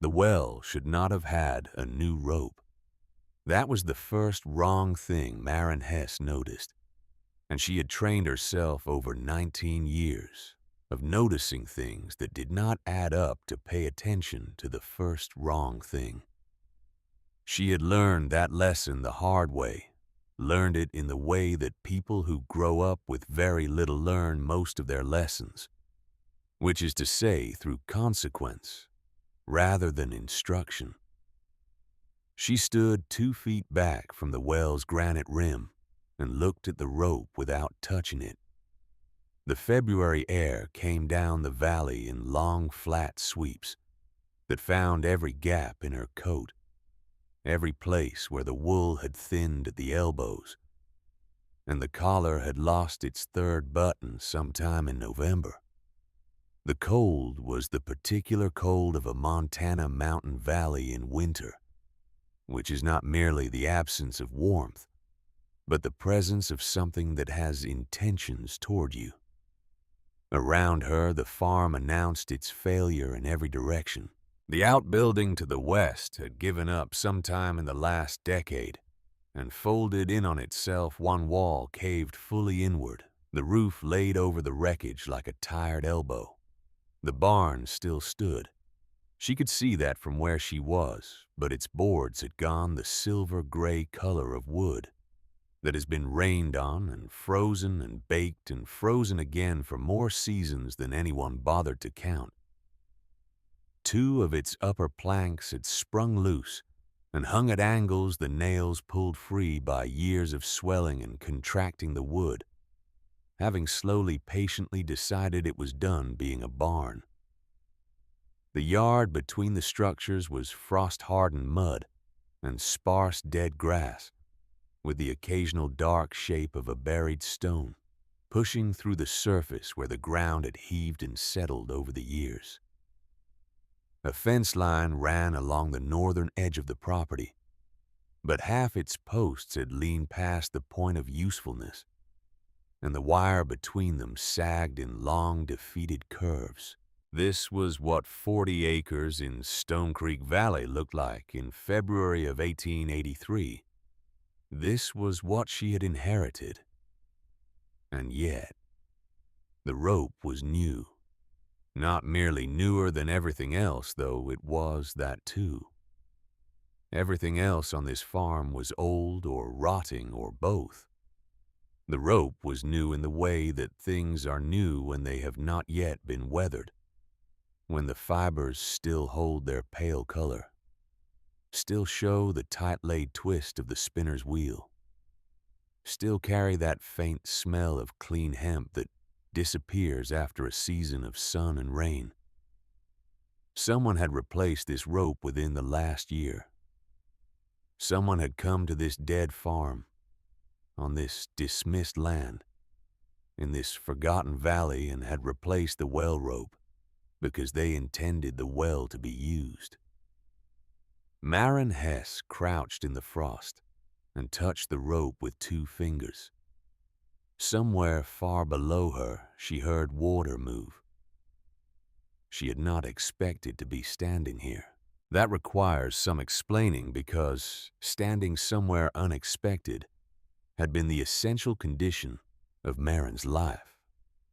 The well should not have had a new rope. That was the first wrong thing Maren Hess noticed, and she had trained herself over 19 years of noticing things that did not add up to pay attention to the first wrong thing. She had learned that lesson the hard way, learned it in the way that people who grow up with very little learn most of their lessons, which is to say through consequence rather than instruction. She stood 2 feet back from the well's granite rim and looked at the rope without touching it. The February air came down the valley in long, flat sweeps that found every gap in her coat, every place where the wool had thinned at the elbows, and the collar had lost its third button sometime in November. The cold was the particular cold of a Montana mountain valley in winter, which is not merely the absence of warmth, but the presence of something that has intentions toward you. Around her, the farm announced its failure in every direction. The outbuilding to the west had given up sometime in the last decade and folded in on itself, one wall caved fully inward, the roof laid over the wreckage like a tired elbow. The barn still stood. She could see that from where she was, but its boards had gone the silver-gray color of wood that has been rained on and baked and frozen again for more seasons than anyone bothered to count. 2 of its upper planks had sprung loose and hung at angles, the nails pulled free by years of swelling and contracting the wood, having slowly, patiently decided it was done being a barn. The yard between the structures was frost-hardened mud and sparse dead grass, with the occasional dark shape of a buried stone pushing through the surface where the ground had heaved and settled over the years. A fence line ran along the northern edge of the property, but half its posts had leaned past the point of usefulness, and the wire between them sagged in long, defeated curves. This was what 40 acres in Stone Creek Valley looked like in February of 1883. This was what she had inherited. And yet, the rope was new. Not merely newer than everything else, though it was that too. Everything else on this farm was old or rotting or both. The rope was new in the way that things are new when they have not yet been weathered, when the fibers still hold their pale color, still show the tight-laid twist of the spinner's wheel, still carry that faint smell of clean hemp that disappears after a season of sun and rain. Someone had replaced this rope within the last year. Someone had come to this dead farm, on this dismissed land, in this forgotten valley, and had replaced the well rope because they intended the well to be used. Maren Hess crouched in the frost and touched the rope with 2 fingers. Somewhere far below her, she heard water move. She had not expected to be standing here. That requires some explaining because standing somewhere unexpected had been the essential condition of Maren's life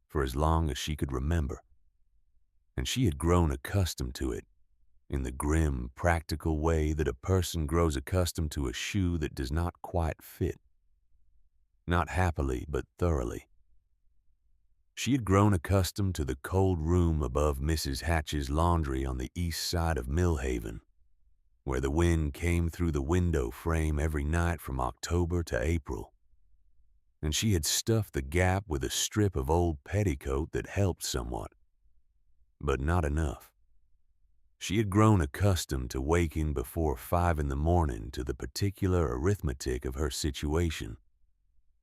for as long as she could remember, and she had grown accustomed to it in the grim, practical way that a person grows accustomed to a shoe that does not quite fit. Not happily, but thoroughly. She had grown accustomed to the cold room above Mrs. Hatch's laundry on the east side of Millhaven, where the wind came through the window frame every night from October to April, and she had stuffed the gap with a strip of old petticoat that helped somewhat, but not enough. She had grown accustomed to waking before 5 in the morning to the particular arithmetic of her situation,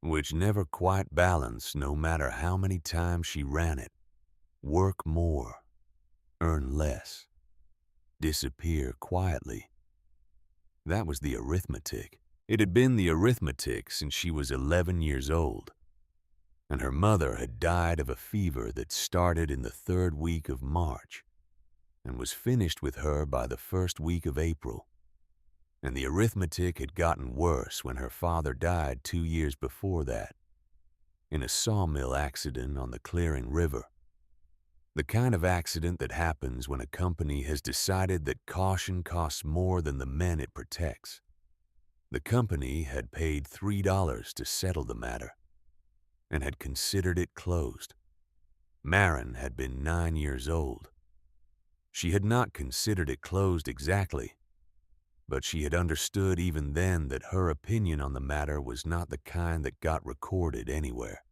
which never quite balanced no matter how many times she ran it. Work more, earn less, disappear quietly. That was the arithmetic. It had been the arithmetic since she was 11 years old, and her mother had died of a fever that started in the 3rd week of March, and was finished with her by the first week of April. And the arithmetic had gotten worse when her father died 2 years before that, in a sawmill accident on the Clearing River. The kind of accident that happens when a company has decided that caution costs more than the men it protects. The company had paid $3 to settle the matter and had considered it closed. Maren had been 9 years old. She had not considered it closed exactly, but she had understood even then that her opinion on the matter was not the kind that got recorded anywhere.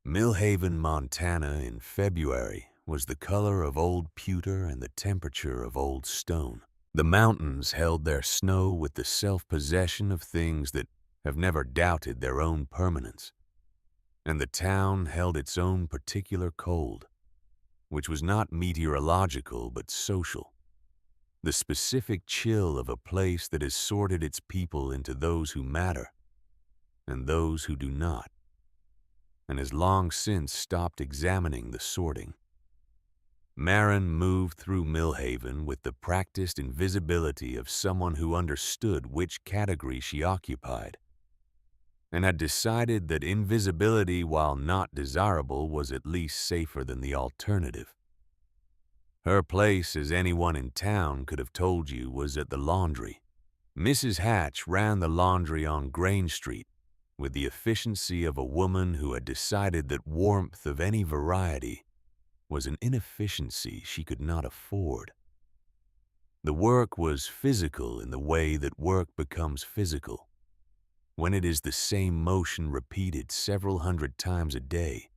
Millhaven, Montana in February was the color of old pewter and the temperature of old stone. The mountains held their snow with the self-possession of things that have never doubted their own permanence, and the town held its own particular cold, which was not meteorological but social. The specific chill of a place that has sorted its people into those who matter and those who do not, and has long since stopped examining the sorting. Maren moved through Millhaven with the practiced invisibility of someone who understood which category she occupied, and had decided that invisibility, while not desirable, was at least safer than the alternative. Her place, as anyone in town could have told you, was at the laundry. Mrs. Hatch ran the laundry on Grange Street with the efficiency of a woman who had decided that warmth of any variety was an inefficiency she could not afford. The work was physical in the way that work becomes physical, when it is the same motion repeated several hundred times a day.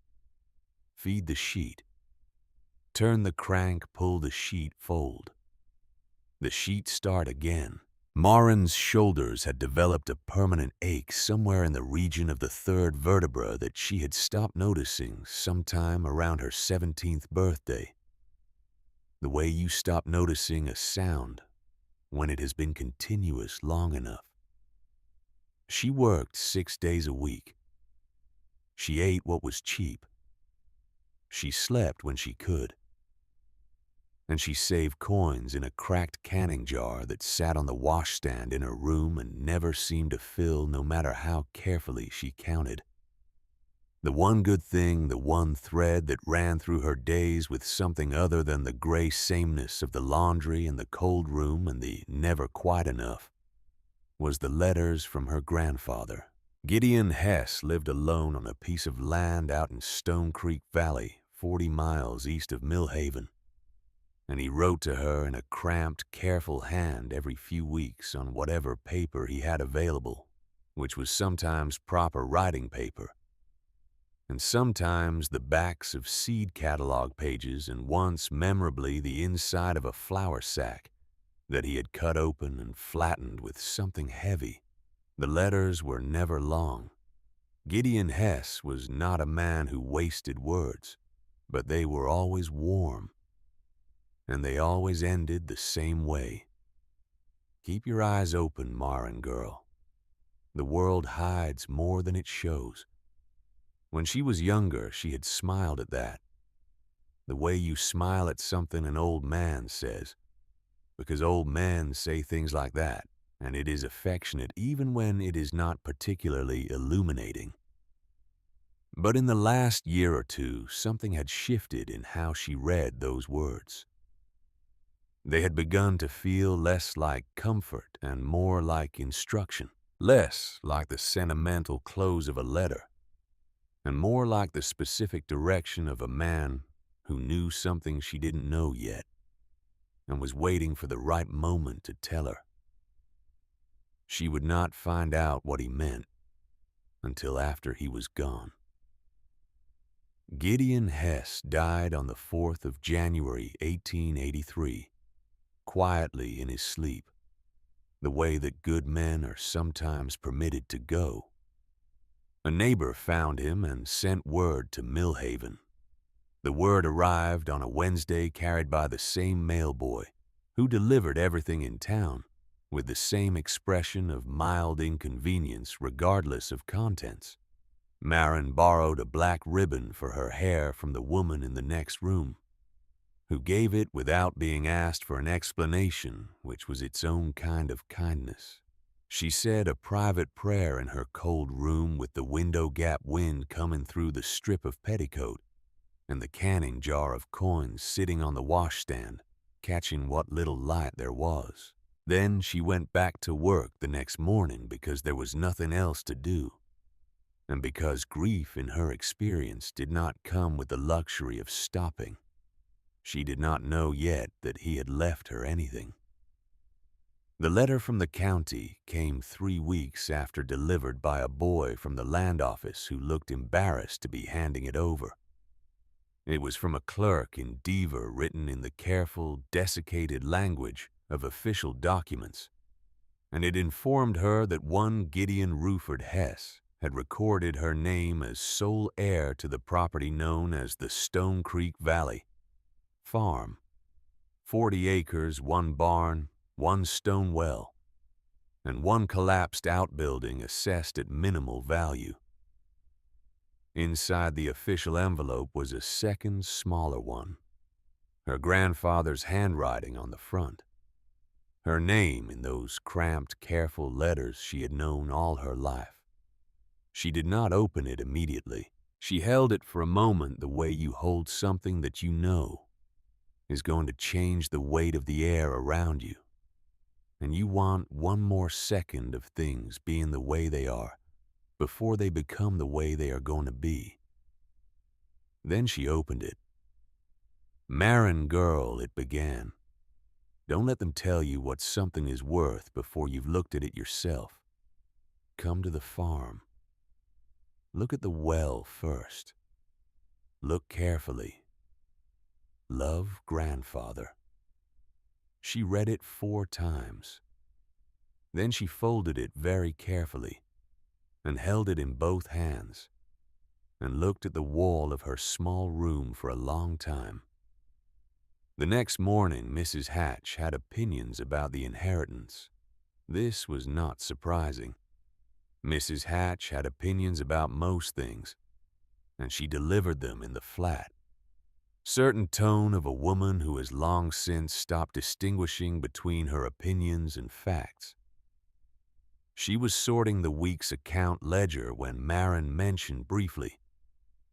Feed the sheet. Turn the crank, pull the sheet, fold. The sheet start again. Maren's shoulders had developed a permanent ache somewhere in the region of the third vertebra that she had stopped noticing sometime around her 17th birthday. The way you stop noticing a sound when it has been continuous long enough. She worked 6 days a week. She ate what was cheap. She slept when she could. And she saved coins in a cracked canning jar that sat on the washstand in her room and never seemed to fill no matter how carefully she counted. The one good thing, the one thread that ran through her days with something other than the gray sameness of the laundry and the cold room and the never quite enough, was the letters from her grandfather. Gideon Hess lived alone on a piece of land out in Stone Creek Valley, 40 miles east of Millhaven, and he wrote to her in a cramped, careful hand every few weeks on whatever paper he had available, which was sometimes proper writing paper, and sometimes the backs of seed catalog pages, and once, memorably, the inside of a flour sack that he had cut open and flattened with something heavy. The letters were never long. Gideon Hess was not a man who wasted words, but they were always warm, and they always ended the same way. Keep your eyes open, Maren girl. The world hides more than it shows. When she was younger, she had smiled at that. The way you smile at something an old man says, because old men say things like that, and it is affectionate even when it is not particularly illuminating. But in the last year or two, something had shifted in how she read those words. They had begun to feel less like comfort and more like instruction, less like the sentimental close of a letter, and more like the specific direction of a man who knew something she didn't know yet and was waiting for the right moment to tell her. She would not find out what he meant until after he was gone. Gideon Hess died on the 4th of January, 1883, quietly in his sleep, the way that good men are sometimes permitted to go. A neighbor found him and sent word to Millhaven. The word arrived on a Wednesday carried by the same mailboy who delivered everything in town, with the same expression of mild inconvenience regardless of contents. Maren borrowed a black ribbon for her hair from the woman in the next room, who gave it without being asked for an explanation, which was its own kind of kindness. She said a private prayer in her cold room with the window gap wind coming through the strip of petticoat and the canning jar of coins sitting on the washstand, catching what little light there was. Then she went back to work the next morning because there was nothing else to do, and because grief in her experience did not come with the luxury of stopping. She did not know yet that he had left her anything. The letter from the county came 3 weeks after delivered by a boy from the land office who looked embarrassed to be handing it over. It was from a clerk in Deaver, written in the careful, desiccated language of official documents, and it informed her that one Gideon Ruford Hess had recorded her name as sole heir to the property known as the Stone Creek Valley Farm. 40 acres, 1 barn, 1 stone well, and 1 collapsed outbuilding assessed at minimal value. Inside the official envelope was a second, smaller one, her grandfather's handwriting on the front, her name in those cramped, careful letters she had known all her life. She did not open it immediately. She held it for a moment the way you hold something that you know is going to change the weight of the air around you, and you want one more second of things being the way they are before they become the way they are going to be. Then she opened it. "Marin girl," it began. "Don't let them tell you what something is worth before you've looked at it yourself. Come to the farm. Look at the well first. Look carefully. Love, grandfather." She read it 4 times. Then she folded it very carefully and held it in both hands and looked at the wall of her small room for a long time. The next morning, Mrs. Hatch had opinions about the inheritance. This was not surprising. Mrs. Hatch had opinions about most things, and she delivered them in the flat, certain tone of a woman who has long since stopped distinguishing between her opinions and facts. She was sorting the week's account ledger when Marin mentioned briefly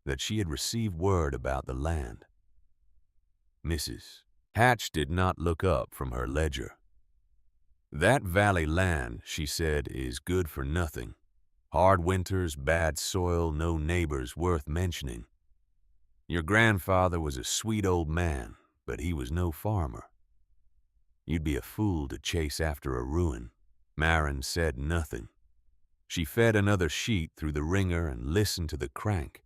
that she had received word about the land. Mrs. Hatch did not look up from her ledger. "That valley land," she said, "is good for nothing. Hard winters, bad soil, no neighbors worth mentioning. Your grandfather was a sweet old man, but he was no farmer. You'd be a fool to chase after a ruin." Marin said nothing. She fed another sheet through the wringer and listened to the crank,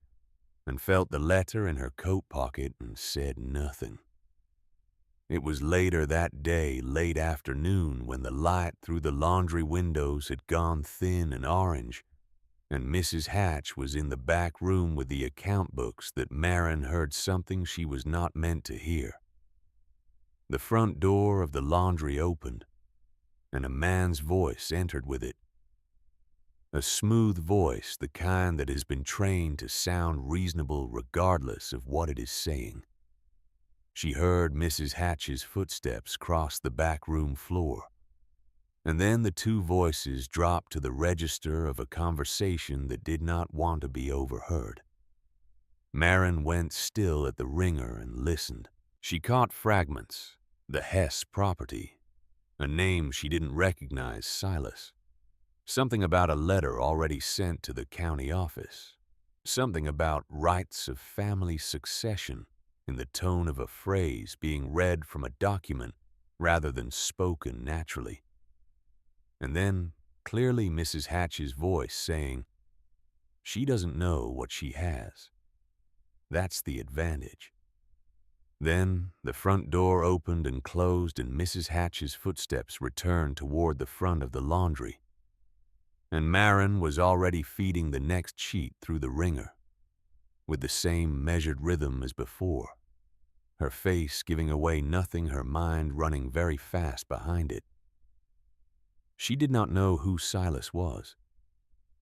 and felt the letter in her coat pocket and said nothing. It was later that day, late afternoon, when the light through the laundry windows had gone thin and orange, and Mrs. Hatch was in the back room with the account books, that Marin heard something she was not meant to hear. The front door of the laundry opened, and a man's voice entered with it. A smooth voice, the kind that has been trained to sound reasonable regardless of what it is saying. She heard Mrs. Hatch's footsteps cross the back room floor, and then the 2 voices dropped to the register of a conversation that did not want to be overheard. Marin went still at the wringer and listened. She caught fragments: the Hess property, a name she didn't recognize, Silas. Something about a letter already sent to the county office. Something about rights of family succession in the tone of a phrase being read from a document rather than spoken naturally. And then, clearly, Mrs. Hatch's voice saying, "She doesn't know what she has. That's the advantage." Then the front door opened and closed, and Mrs. Hatch's footsteps returned toward the front of the laundry. And Marin was already feeding the next sheet through the wringer, with the same measured rhythm as before, her face giving away nothing, her mind running very fast behind it. She did not know who Silas was.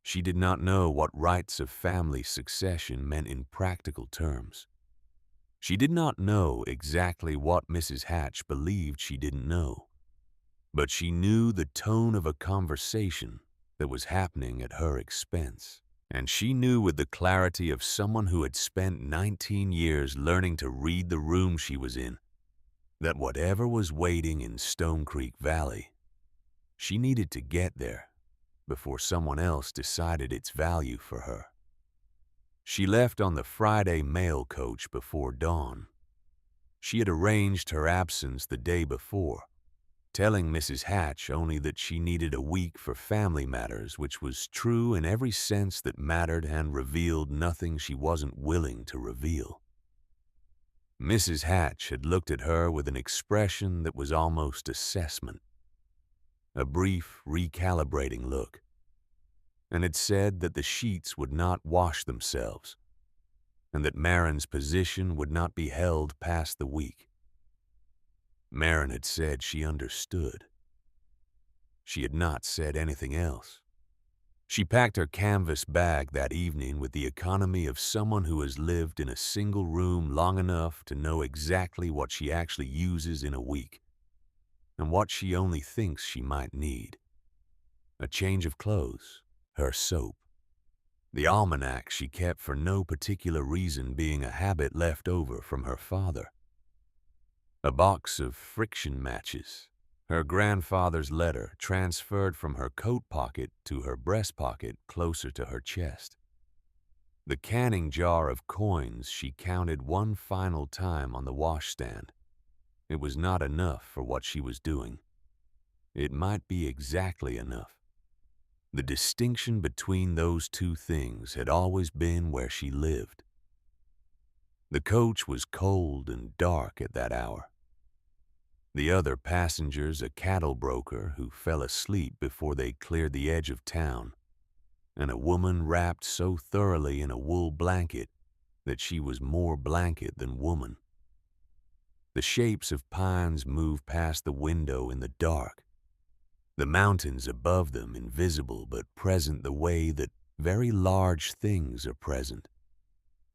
She did not know what rights of family succession meant in practical terms. She did not know exactly what Mrs. Hatch believed she didn't know, but she knew the tone of a conversation that was happening at her expense. And she knew with the clarity of someone who had spent 19 years learning to read the room she was in, that whatever was waiting in Stone Creek Valley, she needed to get there before someone else decided its value for her. She left on the Friday mail coach before dawn. She had arranged her absence the day before, telling Mrs. Hatch only that she needed a week for family matters, which was true in every sense that mattered and revealed nothing she wasn't willing to reveal. Mrs. Hatch had looked at her with an expression that was almost assessment, a brief, recalibrating look, and had said that the sheets would not wash themselves, and that Marin's position would not be held past the week. Marin had said she understood. She had not said anything else. She packed her canvas bag that evening with the economy of someone who has lived in a single room long enough to know exactly what she actually uses in a week, and what she only thinks she might need. A change of clothes, her soap, the almanac she kept for no particular reason being a habit left over from her father, a box of friction matches, her grandfather's letter transferred from her coat pocket to her breast pocket closer to her chest, the canning jar of coins she counted one final time on the washstand. It was not enough for what she was doing. It might be exactly enough. The distinction between those two things had always been where she lived. The coach was cold and dark at that hour. The other passengers a cattle broker who fell asleep before they cleared the edge of town, and a woman wrapped so thoroughly in a wool blanket that she was more blanket than woman. The shapes of pines moved past the window in the dark, the mountains above them invisible but present the way that very large things are present,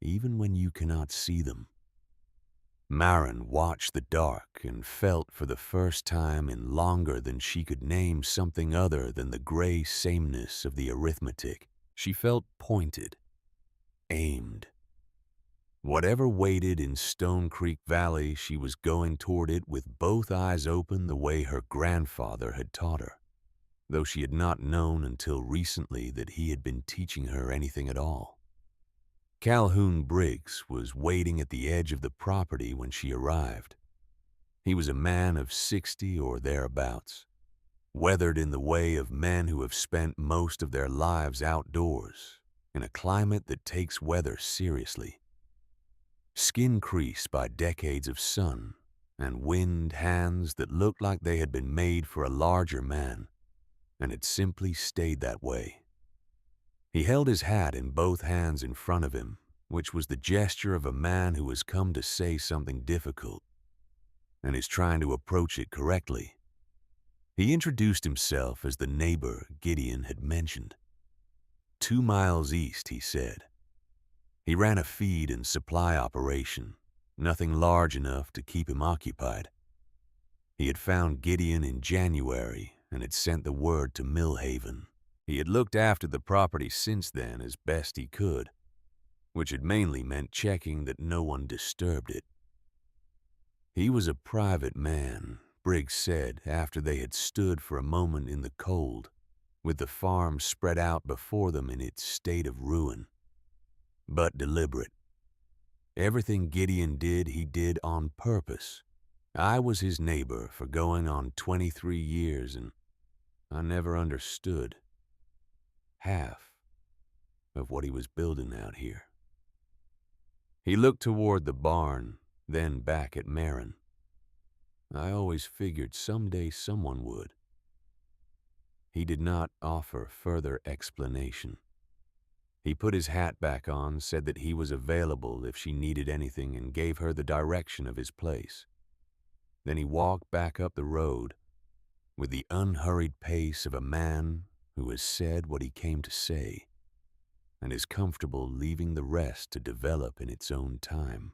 even when you cannot see them. Marin watched the dark and felt for the first time in longer than she could name something other than the gray sameness of the arithmetic. She felt pointed, aimed. Whatever waited in Stone Creek Valley, she was going toward it with both eyes open the way her grandfather had taught her, though she had not known until recently that he had been teaching her anything at all. Calhoun Briggs was waiting at the edge of the property when she arrived. He was a man of 60 or thereabouts, weathered in the way of men who have spent most of their lives outdoors in a climate that takes weather seriously. Skin creased by decades of sun and wind hands that looked like they had been made for a larger man and had simply stayed that way. He held his hat in both hands in front of him, which was the gesture of a man who has come to say something difficult and is trying to approach it correctly. He introduced himself as the neighbor Gideon had mentioned. 2 miles east, he said. He ran a feed and supply operation, nothing large enough to keep him occupied. He had found Gideon in January and had sent the word to Millhaven. He had looked after the property since then as best he could, which had mainly meant checking that no one disturbed it. He was a private man, Briggs said after they had stood for a moment in the cold, with the farm spread out before them in its state of ruin, but deliberate. Everything Gideon did, he did on purpose. I was his neighbor for going on 23 years, and I never understood half of what he was building out here. He looked toward the barn, then back at Marin. I always figured someday someone would. He did not offer further explanation. He put his hat back on, said that he was available if she needed anything, and gave her the direction of his place. Then he walked back up the road with the unhurried pace of a man who has said what he came to say and is comfortable leaving the rest to develop in its own time.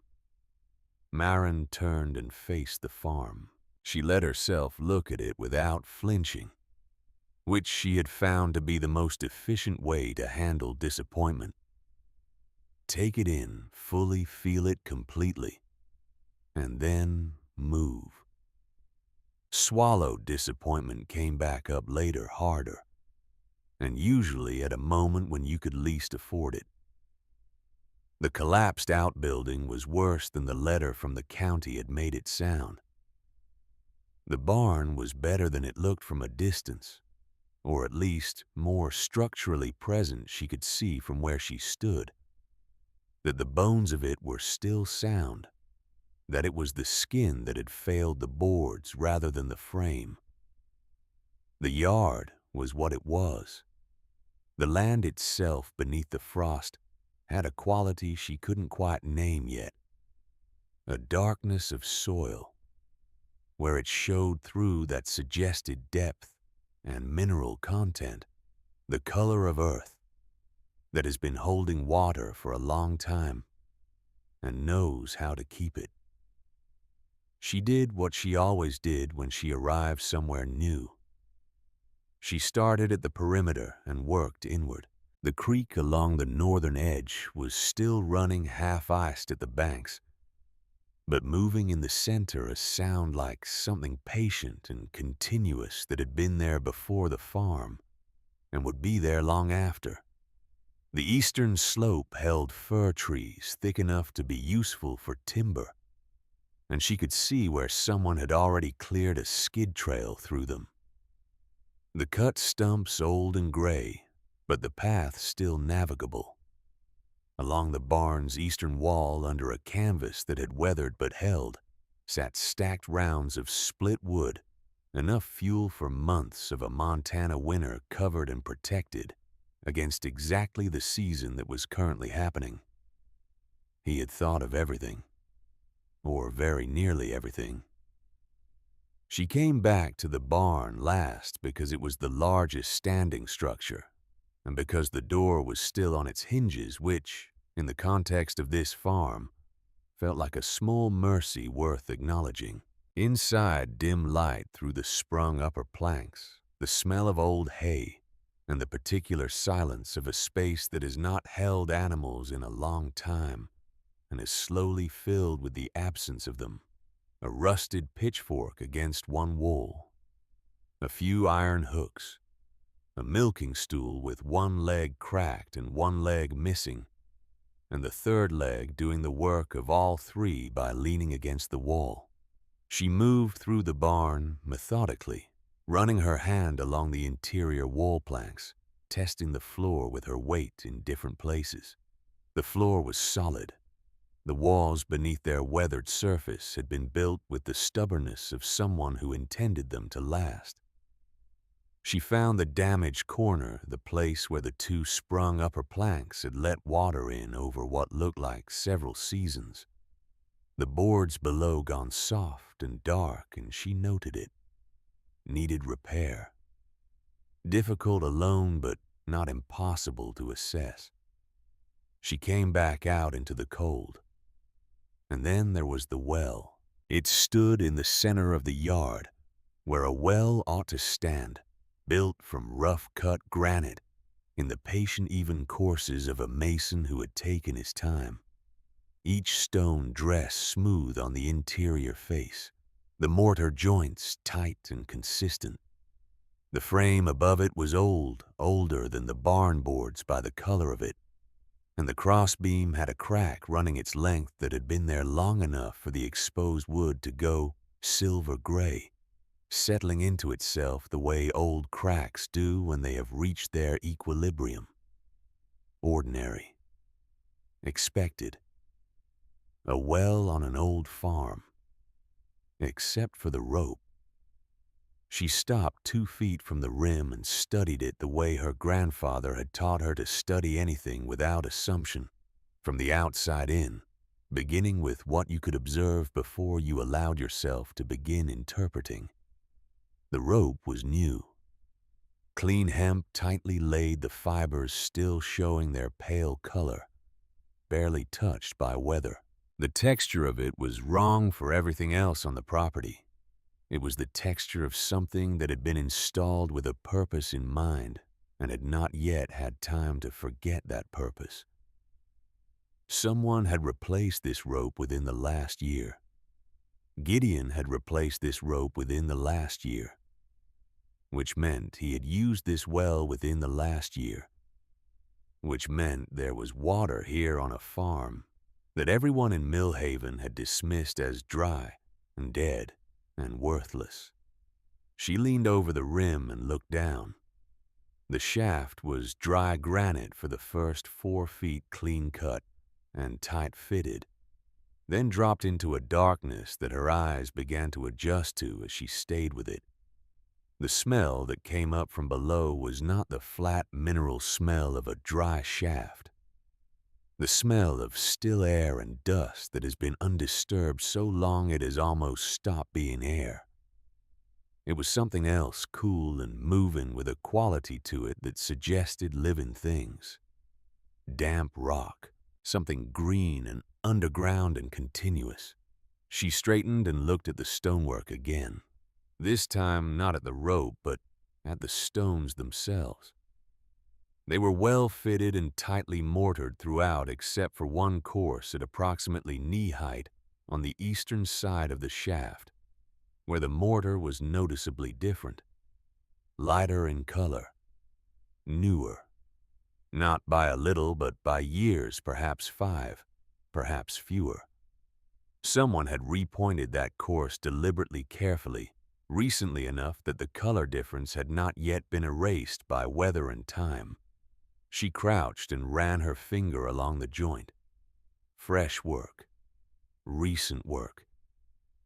Marin turned and faced the farm. She let herself look at it without flinching, which she had found to be the most efficient way to handle disappointment. Take it in, fully feel it completely, and then move. Swallow disappointment came back up later harder, and usually at a moment when you could least afford it. The collapsed outbuilding was worse than the letter from the county had made it sound. The barn was better than it looked from a distance, or at least more structurally present she could see from where she stood. That the bones of it were still sound, that it was the skin that had failed the boards rather than the frame. The yard was what it was. The land itself beneath the frost had a quality she couldn't quite name yet. A darkness of soil, where it showed through that suggested depth and mineral content, the color of earth that has been holding water for a long time and knows how to keep it. She did what she always did when she arrived somewhere new. She started at the perimeter and worked inward. The creek along the northern edge was still running half-iced at the banks, but moving in the center a sound like something patient and continuous that had been there before the farm and would be there long after. The eastern slope held fir trees thick enough to be useful for timber, and she could see where someone had already cleared a skid trail through them. The cut stumps old and gray, but the path still navigable. Along the barn's eastern wall, under a canvas that had weathered but held, sat stacked rounds of split wood, enough fuel for months of a Montana winter covered and protected against exactly the season that was currently happening. He had thought of everything, or very nearly everything. She came back to the barn last because it was the largest standing structure, and because the door was still on its hinges, which, in the context of this farm, felt like a small mercy worth acknowledging. Inside, dim light through the sprung upper planks, the smell of old hay, and the particular silence of a space that has not held animals in a long time and is slowly filled with the absence of them. A rusted pitchfork against one wall, a few iron hooks, a milking stool with one leg cracked and one leg missing, and the third leg doing the work of all three by leaning against the wall. She moved through the barn methodically, running her hand along the interior wall planks, testing the floor with her weight in different places. The floor was solid. The walls beneath their weathered surface had been built with the stubbornness of someone who intended them to last. She found the damaged corner, the place where the two sprung upper planks had let water in over what looked like several seasons. The boards below gone soft and dark, and she noted it. Needed repair. Difficult alone, but not impossible to assess. She came back out into the cold. And then there was the well. It stood in the center of the yard, where a well ought to stand, built from rough-cut granite in the patient even courses of a mason who had taken his time. Each stone dressed smooth on the interior face, the mortar joints tight and consistent. The frame above it was old, older than the barn boards by the color of it, and the crossbeam had a crack running its length that had been there long enough for the exposed wood to go silver gray, settling into itself the way old cracks do when they have reached their equilibrium. Ordinary. Expected. A well on an old farm. Except for the rope. She stopped 2 feet from the rim and studied it the way her grandfather had taught her to study anything without assumption, from the outside in, beginning with what you could observe before you allowed yourself to begin interpreting. The rope was new. Clean hemp tightly laid, the fibers still showing their pale color, barely touched by weather. The texture of it was wrong for everything else on the property. It was the texture of something that had been installed with a purpose in mind and had not yet had time to forget that purpose. Someone had replaced this rope within the last year. Gideon had replaced this rope within the last year, which meant he had used this well within the last year, which meant there was water here on a farm that everyone in Millhaven had dismissed as dry and dead and worthless. She leaned over the rim and looked down. The shaft was dry granite for the first 4 feet clean cut and tight fitted, then dropped into a darkness that her eyes began to adjust to as she stayed with it. The smell that came up from below was not the flat mineral smell of a dry shaft. The smell of still air and dust that has been undisturbed so long it has almost stopped being air. It was something else, cool and moving with a quality to it that suggested living things. Damp rock, something green and underground and continuous. She straightened and looked at the stonework again. This time not at the rope, but at the stones themselves. They were well fitted and tightly mortared throughout except for one course at approximately knee height on the eastern side of the shaft, where the mortar was noticeably different. Lighter in color. Newer. Not by a little, but by years, perhaps 5, perhaps fewer. Someone had repointed that course deliberately carefully, recently enough that the color difference had not yet been erased by weather and time. She crouched and ran her finger along the joint. Fresh work. Recent work.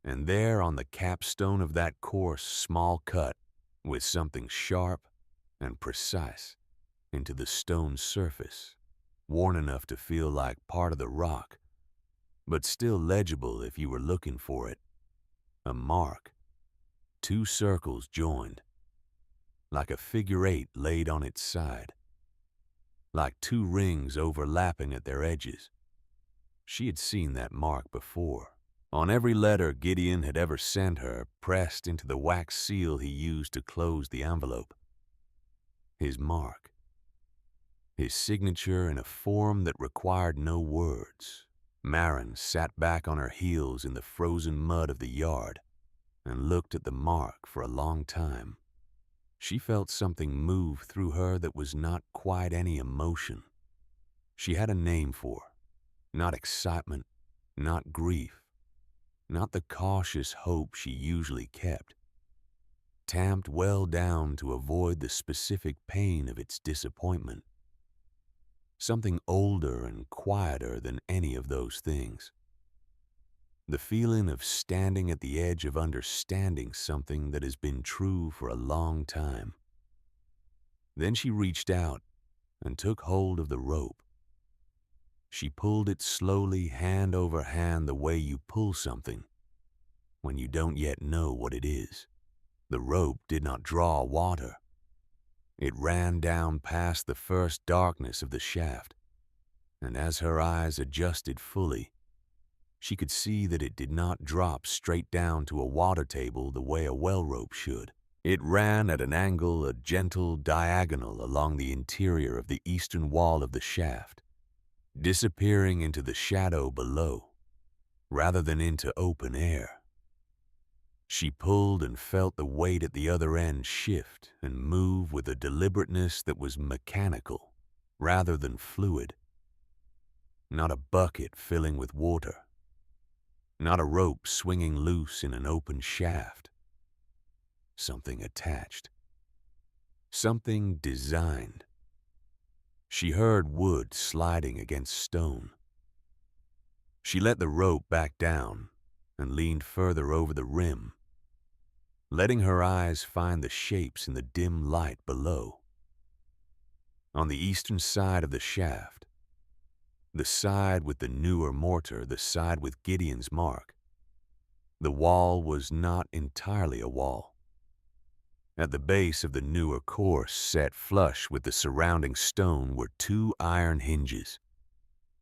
And there on the capstone of that course small cut, with something sharp and precise into the stone surface, worn enough to feel like part of the rock, but still legible if you were looking for it. A mark. 2 circles joined, like a figure 8 laid on its side, like 2 rings overlapping at their edges. She had seen that mark before, on every letter Gideon had ever sent her, pressed into the wax seal he used to close the envelope. His mark. His signature in a form that required no words. Maren sat back on her heels in the frozen mud of the yard and looked at the mark for a long time. She felt something move through her that was not quite any emotion. She had a name for it. Not excitement, not grief, not the cautious hope she usually kept. Tamped well down to avoid the specific pain of its disappointment. Something older and quieter than any of those things. The feeling of standing at the edge of understanding something that has been true for a long time. Then she reached out and took hold of the rope. She pulled it slowly, hand over hand, the way you pull something when you don't yet know what it is. The rope did not draw water. It ran down past the first darkness of the shaft, and as her eyes adjusted fully, she could see that it did not drop straight down to a water table the way a well rope should. It ran at an angle, a gentle diagonal along the interior of the eastern wall of the shaft, disappearing into the shadow below, rather than into open air. She pulled and felt the weight at the other end shift and move with a deliberateness that was mechanical, rather than fluid. Not a bucket filling with water. Not a rope swinging loose in an open shaft. Something attached. Something designed. She heard wood sliding against stone. She let the rope back down and leaned further over the rim, letting her eyes find the shapes in the dim light below. On the eastern side of the shaft, the side with the newer mortar, the side with Gideon's mark, the wall was not entirely a wall. At the base of the newer course, set flush with the surrounding stone, were 2 iron hinges.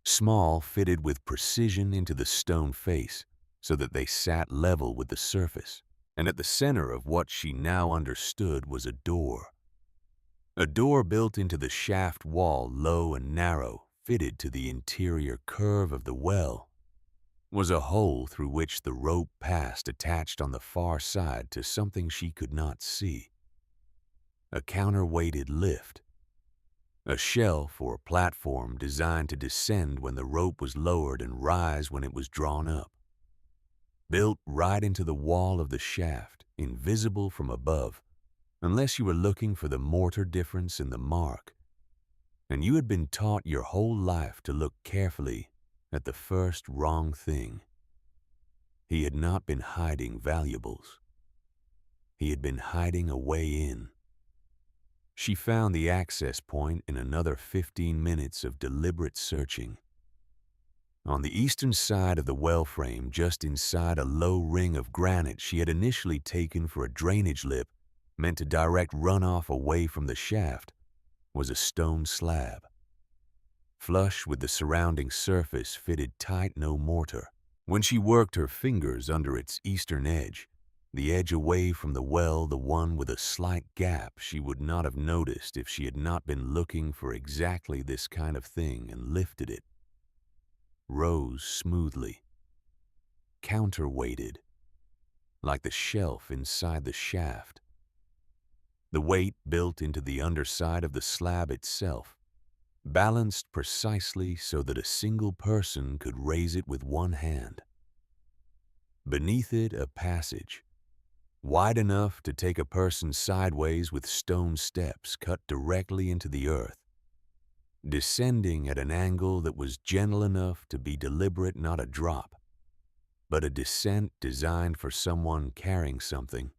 Small, fitted with precision into the stone face so that they sat level with the surface. And at the center of what she now understood was a door. A door built into the shaft wall, low and narrow, fitted to the interior curve of the well, was a hole through which the rope passed, attached on the far side to something she could not see. A counterweighted lift. A shelf or platform designed to descend when the rope was lowered and rise when it was drawn up. Built right into the wall of the shaft, invisible from above, unless you were looking for the mortar difference in the mark, and you had been taught your whole life to look carefully at the first wrong thing. He had not been hiding valuables. He had been hiding a way in. She found the access point in another 15 minutes of deliberate searching. On the eastern side of the well frame, just inside a low ring of granite she had initially taken for a drainage lip meant to direct runoff away from the shaft, was a stone slab. Flush with the surrounding surface, fitted tight, no mortar. When she worked her fingers under its eastern edge, the edge away from the well, the one with a slight gap she would not have noticed if she had not been looking for exactly this kind of thing, and lifted it, rose smoothly, counterweighted, like the shelf inside the shaft. The weight built into the underside of the slab itself, balanced precisely so that a single person could raise it with one hand. Beneath it, a passage, wide enough to take a person sideways, with stone steps cut directly into the earth, descending at an angle that was gentle enough to be deliberate, not a drop, but a descent designed for someone carrying something,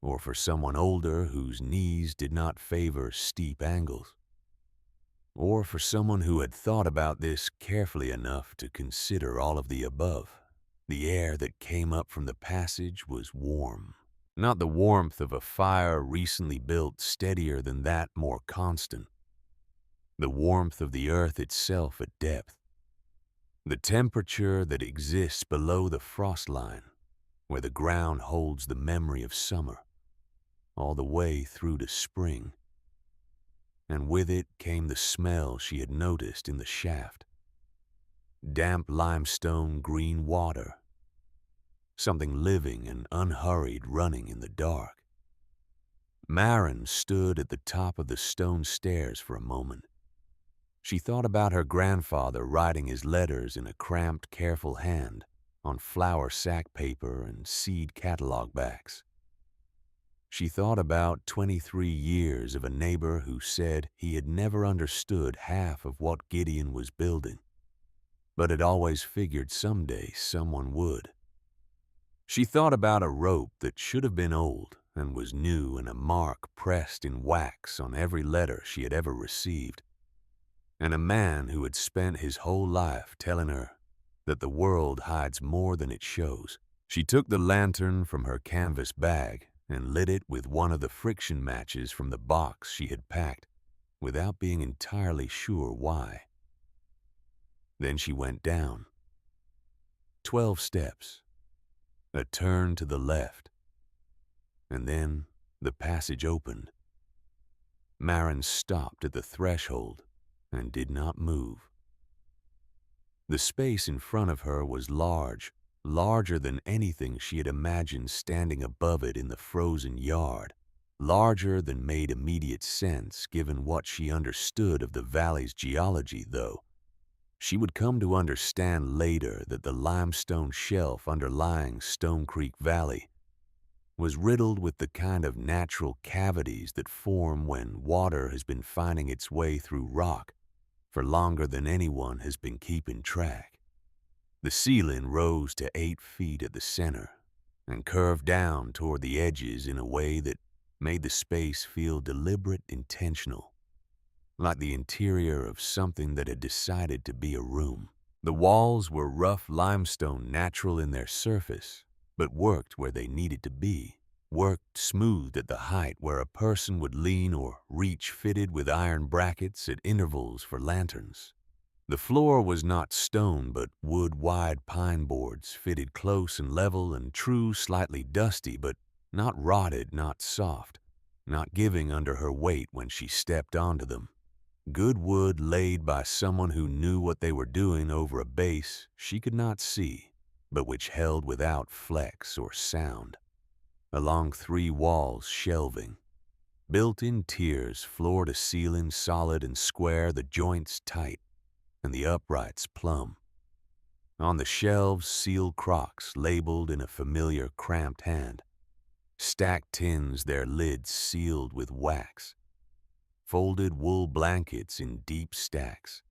or for someone older whose knees did not favor steep angles, or for someone who had thought about this carefully enough to consider all of the above. The air that came up from the passage was warm. Not the warmth of a fire recently built, steadier than that, more constant. The warmth of the earth itself at depth. The temperature that exists below the frost line, where the ground holds the memory of summer, all the way through to spring. And with it came the smell she had noticed in the shaft. Damp limestone, green water. Something living and unhurried running in the dark. Maren stood at the top of the stone stairs for a moment. She thought about her grandfather writing his letters in a cramped, careful hand on flour sack paper and seed catalog backs. She thought about 23 years of a neighbor who said he had never understood half of what Gideon was building, but had always figured someday someone would. She thought about a rope that should have been old and was new, and a mark pressed in wax on every letter she had ever received, and a man who had spent his whole life telling her that the world hides more than it shows. She took the lantern from her canvas bag and lit it with one of the friction matches from the box she had packed, without being entirely sure why. Then she went down. 12 steps. A turn to the left, and then the passage opened. Maren stopped at the threshold and did not move. The space in front of her was large, larger than anything she had imagined standing above it in the frozen yard, larger than made immediate sense given what she understood of the valley's geology, though. She would come to understand later that the limestone shelf underlying Stone Creek Valley was riddled with the kind of natural cavities that form when water has been finding its way through rock for longer than anyone has been keeping track. The ceiling rose to 8 feet at the center and curved down toward the edges in a way that made the space feel deliberate, intentional, like the interior of something that had decided to be a room. The walls were rough limestone, natural in their surface, but worked where they needed to be, worked smoothed at the height where a person would lean or reach, fitted with iron brackets at intervals for lanterns. The floor was not stone but wood-wide pine boards, fitted close and level and true, slightly dusty, but not rotted, not soft, not giving under her weight when she stepped onto them. Good wood laid by someone who knew what they were doing over a base she could not see, but which held without flex or sound. Along 3 walls shelving, built in tiers, floor to ceiling, solid and square, the joints tight, and the uprights plumb. On the shelves, sealed crocks labeled in a familiar cramped hand. Stacked tins, their lids sealed with wax. Folded wool blankets in deep stacks.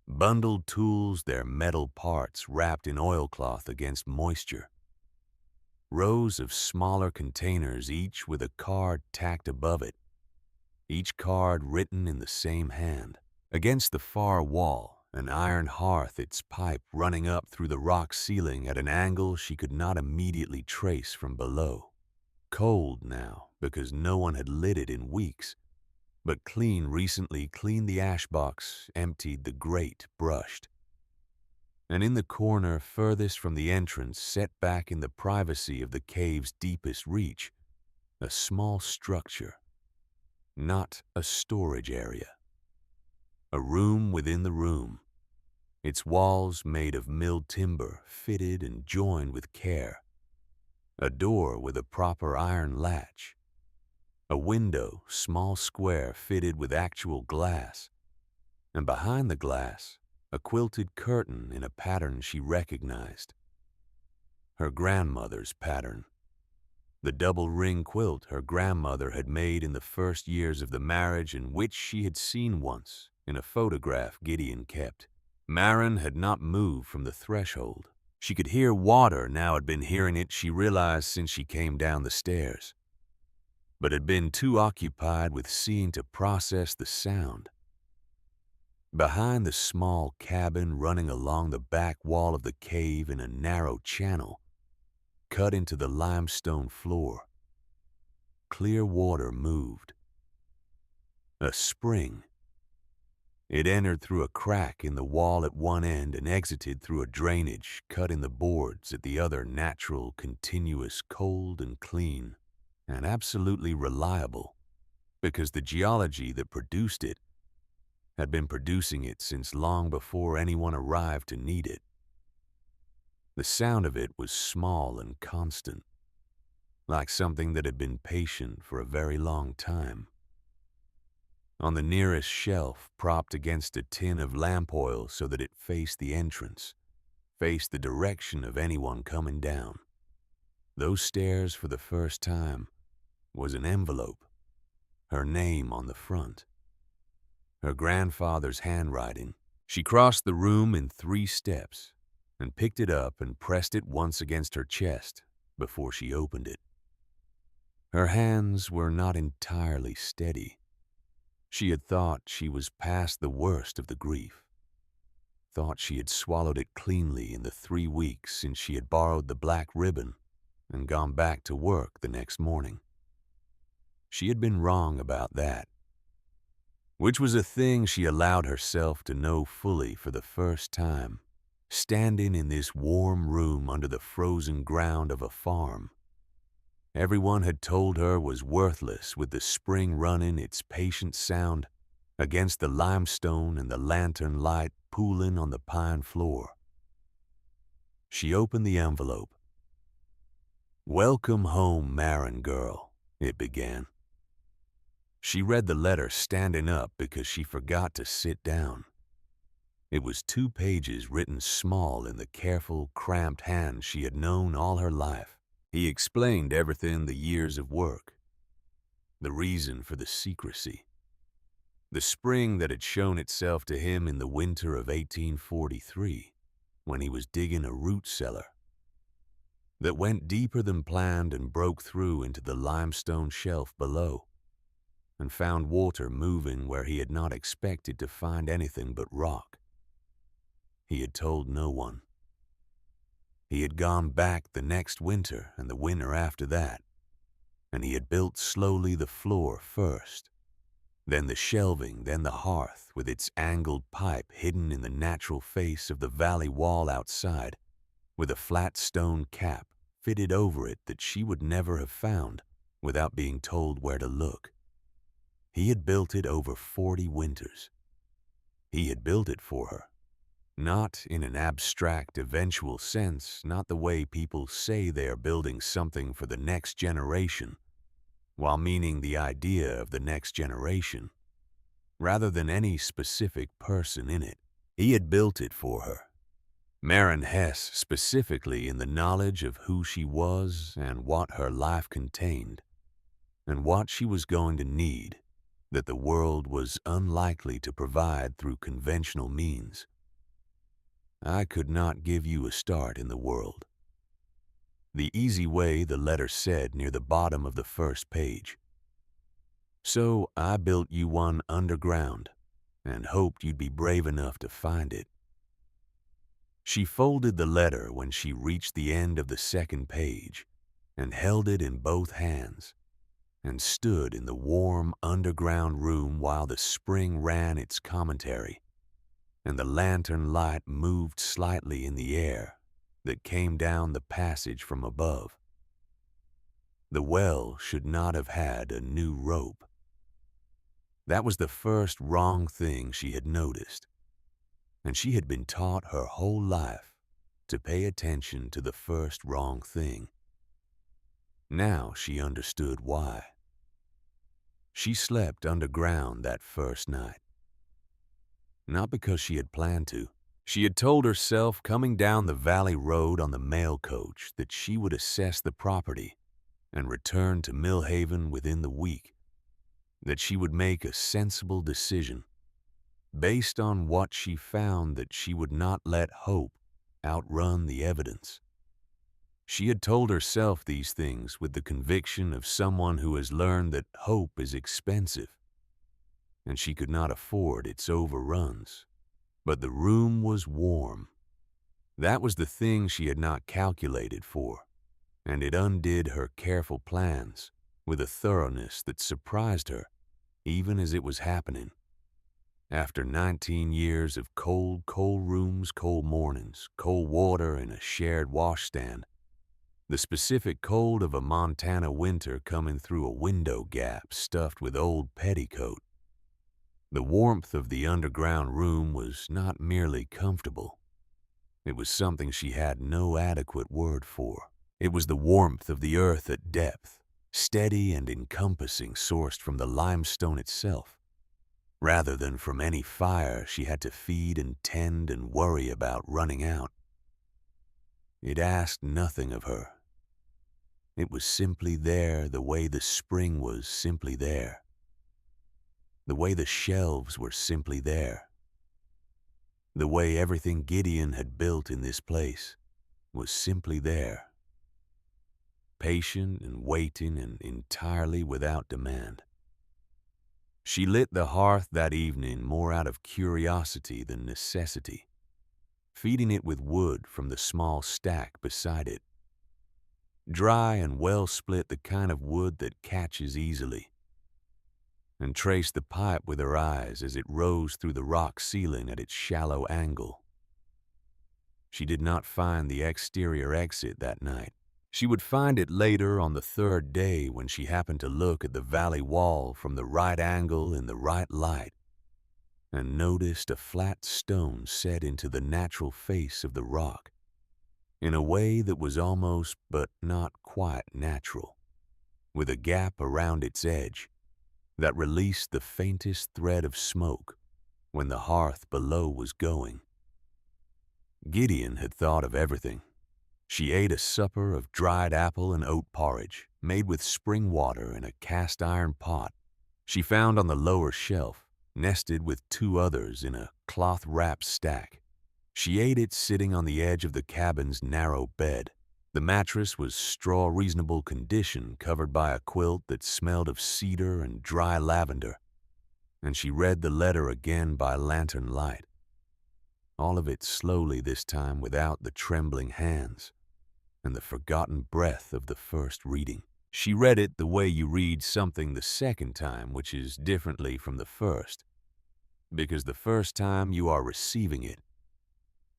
Bundled tools, their metal parts wrapped in oilcloth against moisture. Rows of smaller containers, each with a card tacked above it, each card written in the same hand. Against the far wall, an iron hearth, its pipe running up through the rock ceiling at an angle she could not immediately trace from below. Cold now, because no one had lit it in weeks, but clean recently, cleaned the ash box, emptied the grate, brushed. And in the corner furthest from the entrance, set back in the privacy of the cave's deepest reach, a small structure, not a storage area. A room within the room, its walls made of milled timber, fitted and joined with care. A door with a proper iron latch. A window, small square, fitted with actual glass. And behind the glass, a quilted curtain in a pattern she recognized. Her grandmother's pattern. The double ring quilt her grandmother had made in the first years of the marriage, and which she had seen once in a photograph Gideon kept. Maren had not moved from the threshold. She could hear water, now had been hearing it, she realized, since she came down the stairs, but had been too occupied with seeing to process the sound. Behind the small cabin running along the back wall of the cave in a narrow channel, cut into the limestone floor, clear water moved. A spring. It entered through a crack in the wall at one end and exited through a drainage cut in the boards at the other, natural, continuous, cold and clean, and absolutely reliable, because the geology that produced it had been producing it since long before anyone arrived to need it. The sound of it was small and constant, like something that had been patient for a very long time. On the nearest shelf, propped against a tin of lamp oil so that it faced the entrance, faced the direction of anyone coming down. Those stairs for the first time was an envelope, her name on the front. Her grandfather's handwriting. She crossed the room in 3 steps and picked it up and pressed it once against her chest before she opened it. Her hands were not entirely steady. She had thought she was past the worst of the grief, thought she had swallowed it cleanly in the 3 weeks since she had borrowed the black ribbon and gone back to work the next morning. She had been wrong about that, which was a thing she allowed herself to know fully for the first time, standing in this warm room under the frozen ground of a farm. Everyone had told her was worthless, with the spring running its patient sound against the limestone and the lantern light pooling on the pine floor. She opened the envelope. "Welcome home, Maren girl," it began. She read the letter standing up because she forgot to sit down. It was 2 pages written small in the careful, cramped hand she had known all her life. He explained everything, the years of work, the reason for the secrecy, the spring that had shown itself to him in the winter of 1843 when he was digging a root cellar that went deeper than planned and broke through into the limestone shelf below and found water moving where he had not expected to find anything but rock. He had told no one. He had gone back the next winter and the winter after that, and he had built slowly the floor first, Then the shelving, then the hearth with its angled pipe hidden in the natural face of the valley wall outside, with a flat stone cap fitted over it that she would never have found without being told where to look. He had built it over 40 winters. He had built it for her. Not in an abstract, eventual sense, not the way people say they are building something for the next generation, while meaning the idea of the next generation, rather than any specific person in it. He had built it for her. Maren Hess specifically, in the knowledge of who she was and what her life contained, and what she was going to need that the world was unlikely to provide through conventional means. I could not give you a start in the world. The easy way the letter said near the bottom of the first page. So I built you one underground and hoped you'd be brave enough to find it. She folded the letter when she reached the end of the second page and held it in both hands and stood in the warm underground room while the spring ran its commentary and the lantern light moved slightly in the air that came down the passage from above. The well should not have had a new rope. That was the first wrong thing she had noticed, and she had been taught her whole life to pay attention to the first wrong thing. Now she understood why. She slept underground that first night. Not because she had planned to. She had told herself coming down the valley road on the mail coach that she would assess the property and return to Millhaven within the week, that she would make a sensible decision based on what she found, that she would not let hope outrun the evidence. She had told herself these things with the conviction of someone who has learned that hope is expensive, and she could not afford its overruns. But the room was warm. That was the thing she had not calculated for, and it undid her careful plans with a thoroughness that surprised her, even as it was happening. After 19 years of cold rooms, cold mornings, cold water, and a shared washstand, the specific cold of a Montana winter coming through a window gap stuffed with old petticoat, the warmth of the underground room was not merely comfortable. It was something she had no adequate word for. It was the warmth of the earth at depth, steady and encompassing, sourced from the limestone itself, rather than from any fire she had to feed and tend and worry about running out. It asked nothing of her. It was simply there the way the spring was simply there. The way the shelves were simply there. The way everything Gideon had built in this place was simply there. Patient and waiting and entirely without demand. She lit the hearth that evening more out of curiosity than necessity, feeding it with wood from the small stack beside it. Dry and well split, the kind of wood that catches easily, and traced the pipe with her eyes as it rose through the rock ceiling at its shallow angle. She did not find the exterior exit that night. She would find it later on the third day when she happened to look at the valley wall from the right angle in the right light and noticed a flat stone set into the natural face of the rock in a way that was almost but not quite natural, with a gap around its edge that released the faintest thread of smoke when the hearth below was going. Gideon had thought of everything. She ate a supper of dried apple and oat porridge made with spring water in a cast iron pot she found on the lower shelf, nested with 2 others in a cloth-wrapped stack. She ate it sitting on the edge of the cabin's narrow bed. The mattress was straw reasonable condition, covered by a quilt that smelled of cedar and dry lavender, and she read the letter again by lantern light. All of it slowly this time, without the trembling hands and the forgotten breath of the first reading. She read it the way you read something the second time, which is differently from the first, because the first time you are receiving it,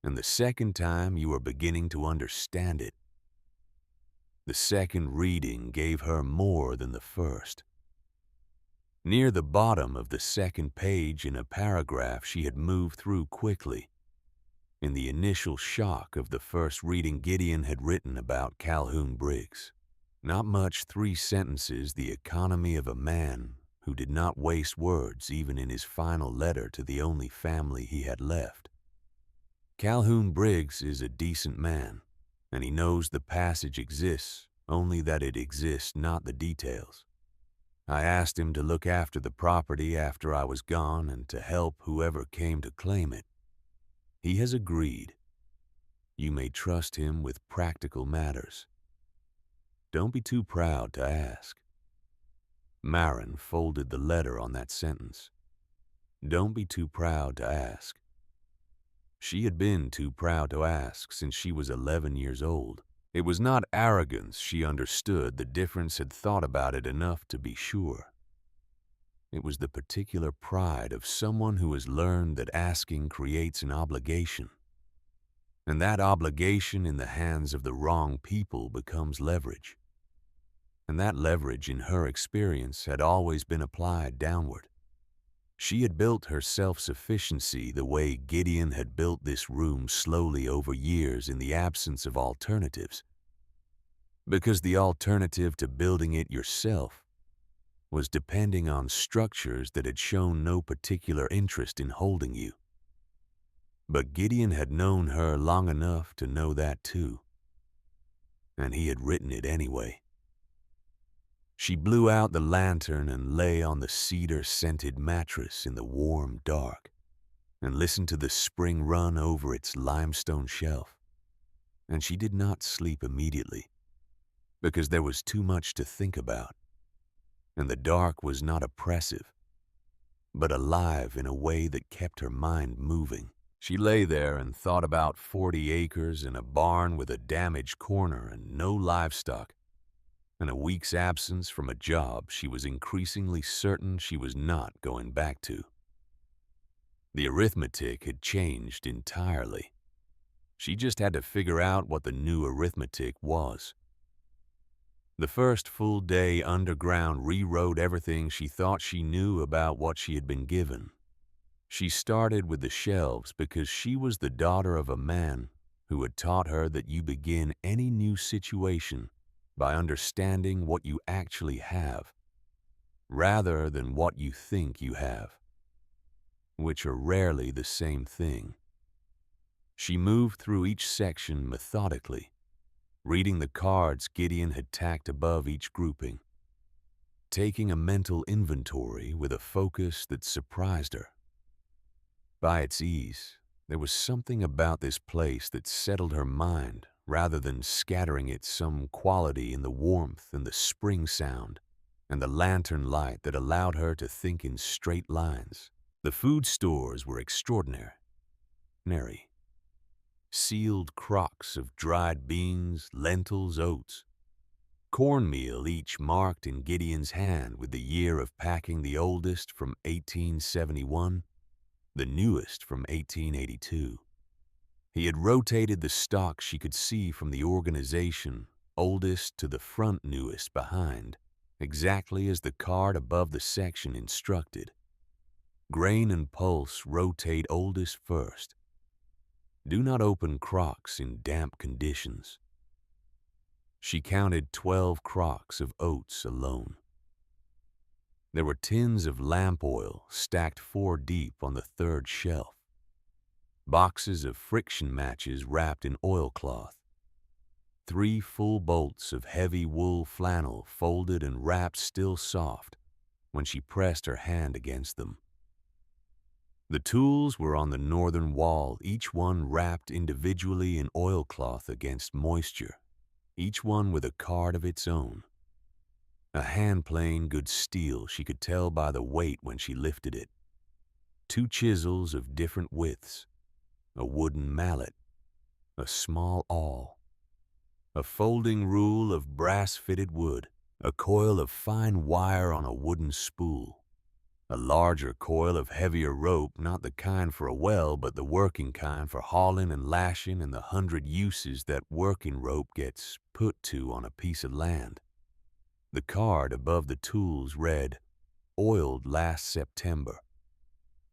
and the second time you are beginning to understand it. The second reading gave her more than the first. Near the bottom of the second page in a paragraph she had moved through quickly. In the initial shock of the first reading, Gideon had written about Calhoun Briggs. Not much, 3 sentences, the economy of a man who did not waste words even in his final letter to the only family he had left. Calhoun Briggs is a decent man, and he knows the passage exists, only that it exists, not the details. I asked him to look after the property after I was gone and to help whoever came to claim it. He has agreed. You may trust him with practical matters. Don't be too proud to ask. Marin folded the letter on that sentence. Don't be too proud to ask. She had been too proud to ask since she was 11 years old. It was not arrogance, she understood. The difference, had thought about it enough to be sure. It was the particular pride of someone who has learned that asking creates an obligation. And that obligation in the hands of the wrong people becomes leverage. And that leverage, in her experience, had always been applied downward. She had built her self-sufficiency the way Gideon had built this room slowly over years in the absence of alternatives. Because the alternative to building it yourself was depending on structures that had shown no particular interest in holding you. But Gideon had known her long enough to know that too. And he had written it anyway. She blew out the lantern and lay on the cedar-scented mattress in the warm dark and listened to the spring run over its limestone shelf. And she did not sleep immediately, because there was too much to think about, and the dark was not oppressive, but alive in a way that kept her mind moving. She lay there and thought about 40 acres and a barn with a damaged corner and no livestock, and a week's absence from a job she was increasingly certain she was not going back to. The arithmetic had changed entirely. She just had to figure out what the new arithmetic was. The first full day underground rewrote everything she thought she knew about what she had been given. She started with the shelves because she was the daughter of a man who had taught her that you begin any new situation by understanding what you actually have, rather than what you think you have, which are rarely the same thing. She moved through each section methodically, reading the cards Gideon had tacked above each grouping, taking a mental inventory with a focus that surprised her. By its ease, there was something about this place that settled her mind rather than scattering it, some quality in the warmth and the spring sound and the lantern light that allowed her to think in straight lines. The food stores were extraordinary. Sealed crocks of dried beans, lentils, oats, cornmeal, each marked in Gideon's hand with the year of packing, the oldest from 1871, the newest from 1882. He had rotated the stock she could see from the organization, oldest to the front, newest behind, exactly as the card above the section instructed. Grain and pulse rotate oldest first. Do not open crocks in damp conditions. She counted 12 crocks of oats alone. There were tins of lamp oil stacked 4 deep on the 3rd shelf. Boxes of friction matches wrapped in oilcloth. 3 full bolts of heavy wool flannel folded and wrapped still soft when she pressed her hand against them. The tools were on the northern wall, each one wrapped individually in oilcloth against moisture, each one with a card of its own. A hand-plane good steel, she could tell by the weight when she lifted it. 2 chisels of different widths, a wooden mallet, a small awl, a folding rule of brass-fitted wood, a coil of fine wire on a wooden spool, a larger coil of heavier rope, not the kind for a well, but the working kind for hauling and lashing and the 100 uses that working rope gets put to on a piece of land. The card above the tools read, "Oiled last September.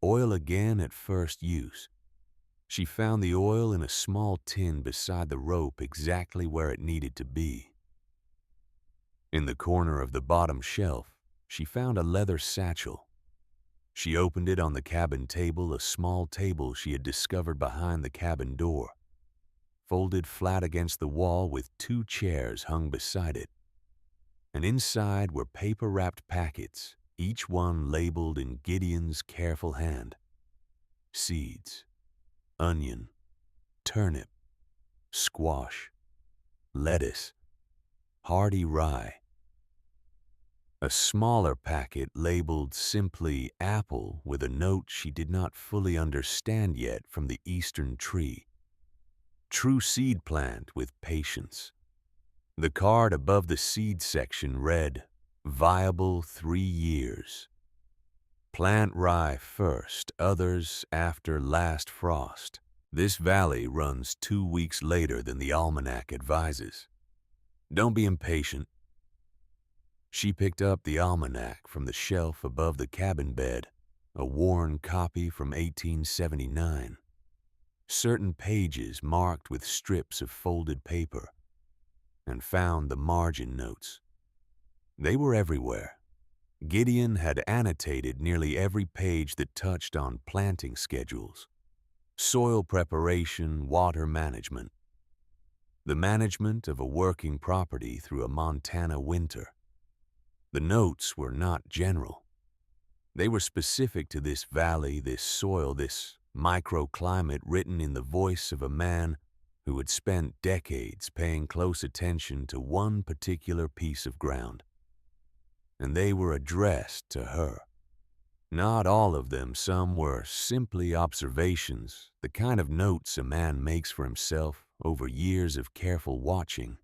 Oil again at first use." She found the oil in a small tin beside the rope, exactly where it needed to be. In the corner of the bottom shelf, she found a leather satchel. She opened it on the cabin table, a small table she had discovered behind the cabin door, folded flat against the wall with 2 chairs hung beside it. And inside were paper-wrapped packets, each one labeled in Gideon's careful hand. Seeds, onion, turnip, squash, lettuce, hardy rye. A smaller packet labeled simply apple with a note she did not fully understand yet from the eastern tree. True seed plant with patience. The card above the seed section read, "Viable 3 years. Plant rye first, others after last frost. This valley runs 2 weeks later than the almanac advises. Don't be impatient." She picked up the almanac from the shelf above the cabin bed, a worn copy from 1879. Certain pages marked with strips of folded paper, and found the margin notes. They were everywhere. Gideon had annotated nearly every page that touched on planting schedules, soil preparation, water management, the management of a working property through a Montana winter. The notes were not general. They were specific to this valley, this soil, this microclimate, written in the voice of a man who had spent decades paying close attention to one particular piece of ground. And they were addressed to her. Not all of them. Some were simply observations, the kind of notes a man makes for himself over years of careful watching.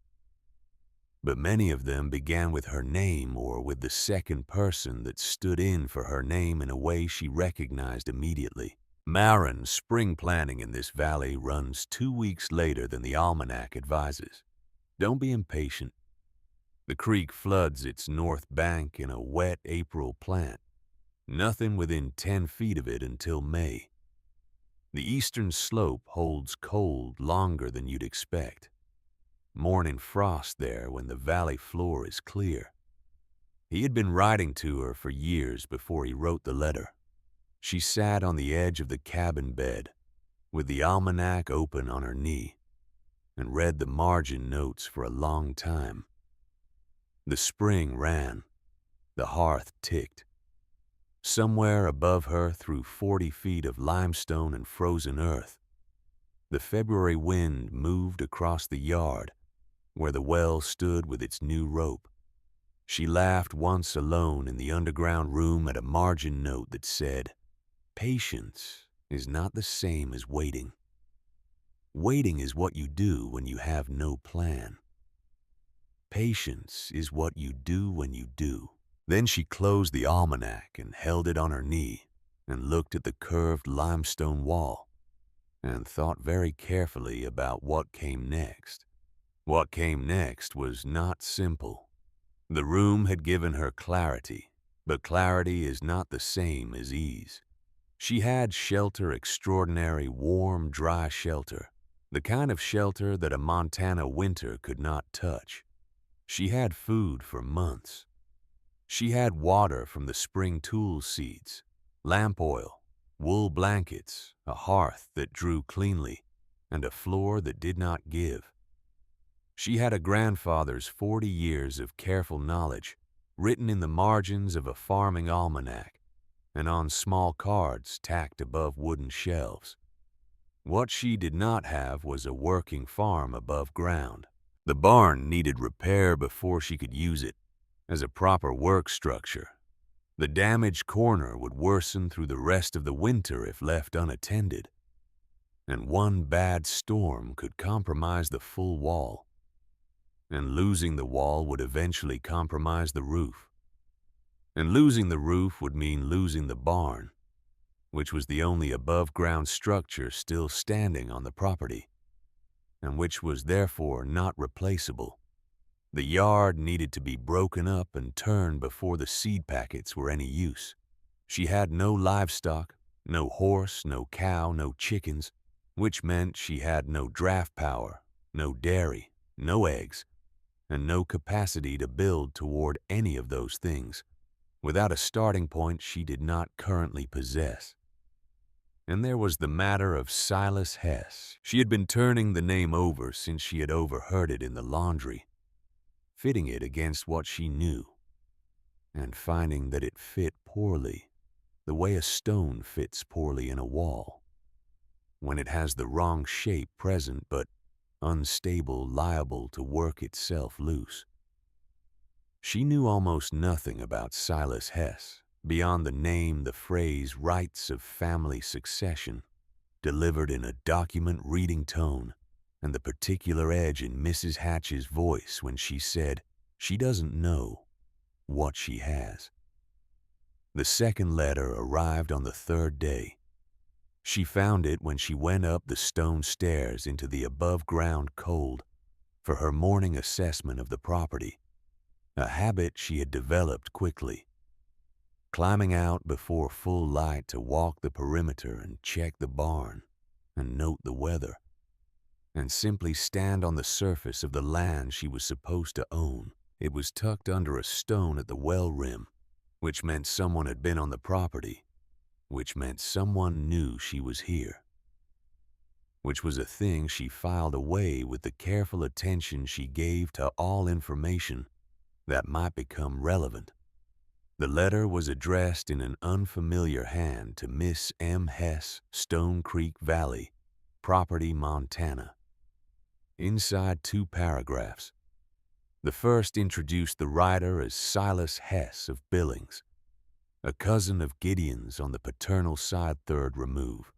But many of them began with her name or with the second person that stood in for her name in a way she recognized immediately. Marin's spring planting in this valley runs 2 weeks later than the almanac advises. Don't be impatient. The creek floods its north bank in a wet April plant. Nothing within 10 feet of it until May. The eastern slope holds cold longer than you'd expect. Morning frost there when the valley floor is clear. He had been writing to her for years before he wrote the letter. She sat on the edge of the cabin bed, with the almanac open on her knee, and read the margin notes for a long time. The spring ran. The hearth ticked. Somewhere above her, through 40 feet of limestone and frozen earth, the February wind moved across the yard where the well stood with its new rope. She laughed once alone in the underground room at a margin note that said, "Patience is not the same as waiting. Waiting is what you do when you have no plan. Patience is what you do when you do." Then she closed the almanac and held it on her knee and looked at the curved limestone wall and thought very carefully about what came next. What came next was not simple. The room had given her clarity, but clarity is not the same as ease. She had shelter, extraordinary, warm, dry shelter, the kind of shelter that a Montana winter could not touch. She had food for months. She had water from the spring tool seeds, lamp oil, wool blankets, a hearth that drew cleanly, and a floor that did not give. She had a grandfather's 40 years of careful knowledge, written in the margins of a farming almanac and on small cards tacked above wooden shelves. What she did not have was a working farm above ground. The barn needed repair before she could use it as a proper work structure. The damaged corner would worsen through the rest of the winter if left unattended, and one bad storm could compromise the full wall. and losing the wall would eventually compromise the roof. And losing the roof would mean losing the barn, which was the only above-ground structure still standing on the property, and which was therefore not replaceable. The yard needed to be broken up and turned before the seed packets were any use. She had no livestock, no horse, no cow, no chickens, which meant she had no draft power, no dairy, no eggs, and no capacity to build toward any of those things, without a starting point she did not currently possess. And there was the matter of Silas Hess. She had been turning the name over since she had overheard it in the laundry, fitting it against what she knew, and finding that it fit poorly, the way a stone fits poorly in a wall, when it has the wrong shape present but unstable, liable to work itself loose. She knew almost nothing about Silas Hess, beyond the name, the phrase rights of family succession, delivered in a document reading tone, and the particular edge in Mrs. Hatch's voice when she said she doesn't know what she has. The second letter arrived on the third day. She found it when she went up the stone stairs into the above-ground cold for her morning assessment of the property, a habit she had developed quickly. Climbing out before full light to walk the perimeter and check the barn and note the weather, and simply stand on the surface of the land she was supposed to own. It was tucked under a stone at the well rim, which meant someone had been on the property, which meant someone knew she was here, which was a thing she filed away with the careful attention she gave to all information that might become relevant. The letter was addressed in an unfamiliar hand to Miss M. Hess, Stone Creek Valley, Property, Montana. Inside 2 paragraphs. The first introduced the writer as Silas Hess of Billings, a cousin of Gideon's on the paternal side 3rd remove.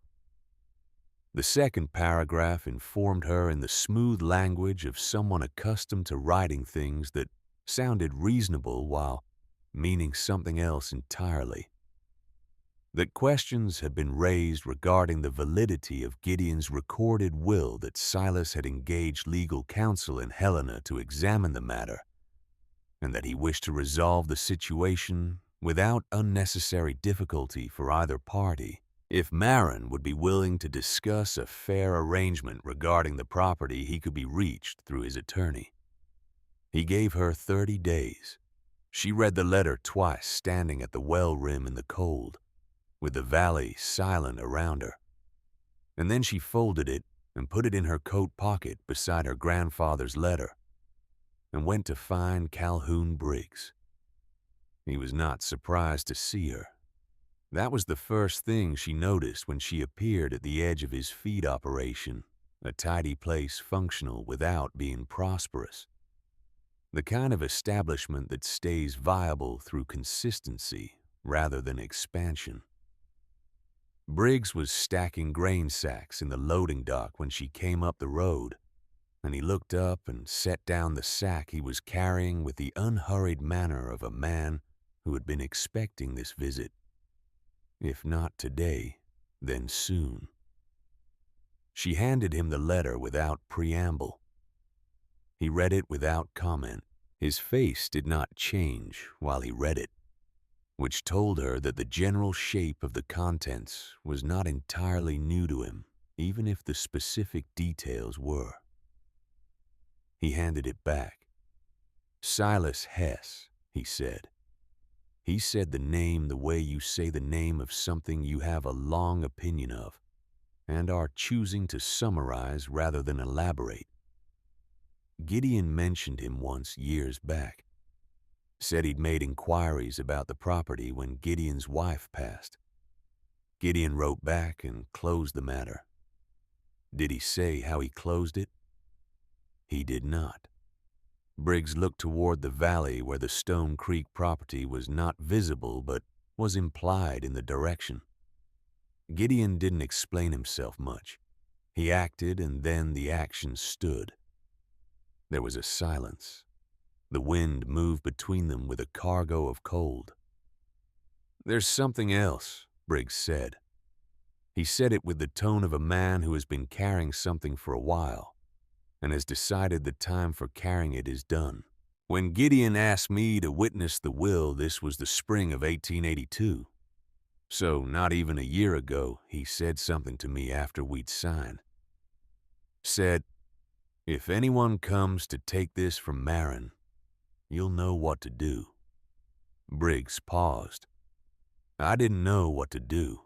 The second paragraph informed her in the smooth language of someone accustomed to writing things that sounded reasonable while meaning something else entirely. That questions had been raised regarding the validity of Gideon's recorded will, that Silas had engaged legal counsel in Helena to examine the matter, and that he wished to resolve the situation without unnecessary difficulty for either party, if Marin would be willing to discuss a fair arrangement regarding the property. He could be reached through his attorney. He gave her 30 days. She read the letter twice, standing at the well rim in the cold, with the valley silent around her. And then she folded it and put it in her coat pocket beside her grandfather's letter, and went to find Calhoun Briggs. He was not surprised to see her. That was the first thing she noticed when she appeared at the edge of his feed operation, a tidy place functional without being prosperous. The kind of establishment that stays viable through consistency rather than expansion. Briggs was stacking grain sacks in the loading dock when she came up the road, and he looked up and set down the sack he was carrying with the unhurried manner of a man who had been expecting this visit. If not today, then soon. She handed him the letter without preamble. He read it without comment. His face did not change while he read it, which told her that the general shape of the contents was not entirely new to him, even if the specific details were. He handed it back. Silas Hess, he said. He said the name the way you say the name of something you have a long opinion of, and are choosing to summarize rather than elaborate. Gideon mentioned him once years back. Said he'd made inquiries about the property when Gideon's wife passed. Gideon wrote back and closed the matter. Did he say how he closed it? He did not. Briggs looked toward the valley where the Stone Creek property was not visible but was implied in the direction. Gideon didn't explain himself much. He acted, and then the action stood. There was a silence. The wind moved between them with a cargo of cold. "There's something else," Briggs said. He said it with the tone of a man who has been carrying something for a while and has decided the time for carrying it is done. "When Gideon asked me to witness the will, this was the spring of 1882. So not even a year ago, he said something to me after we'd signed. Said, 'If anyone comes to take this from Marin, you'll know what to do.'" Briggs paused. "I didn't know what to do.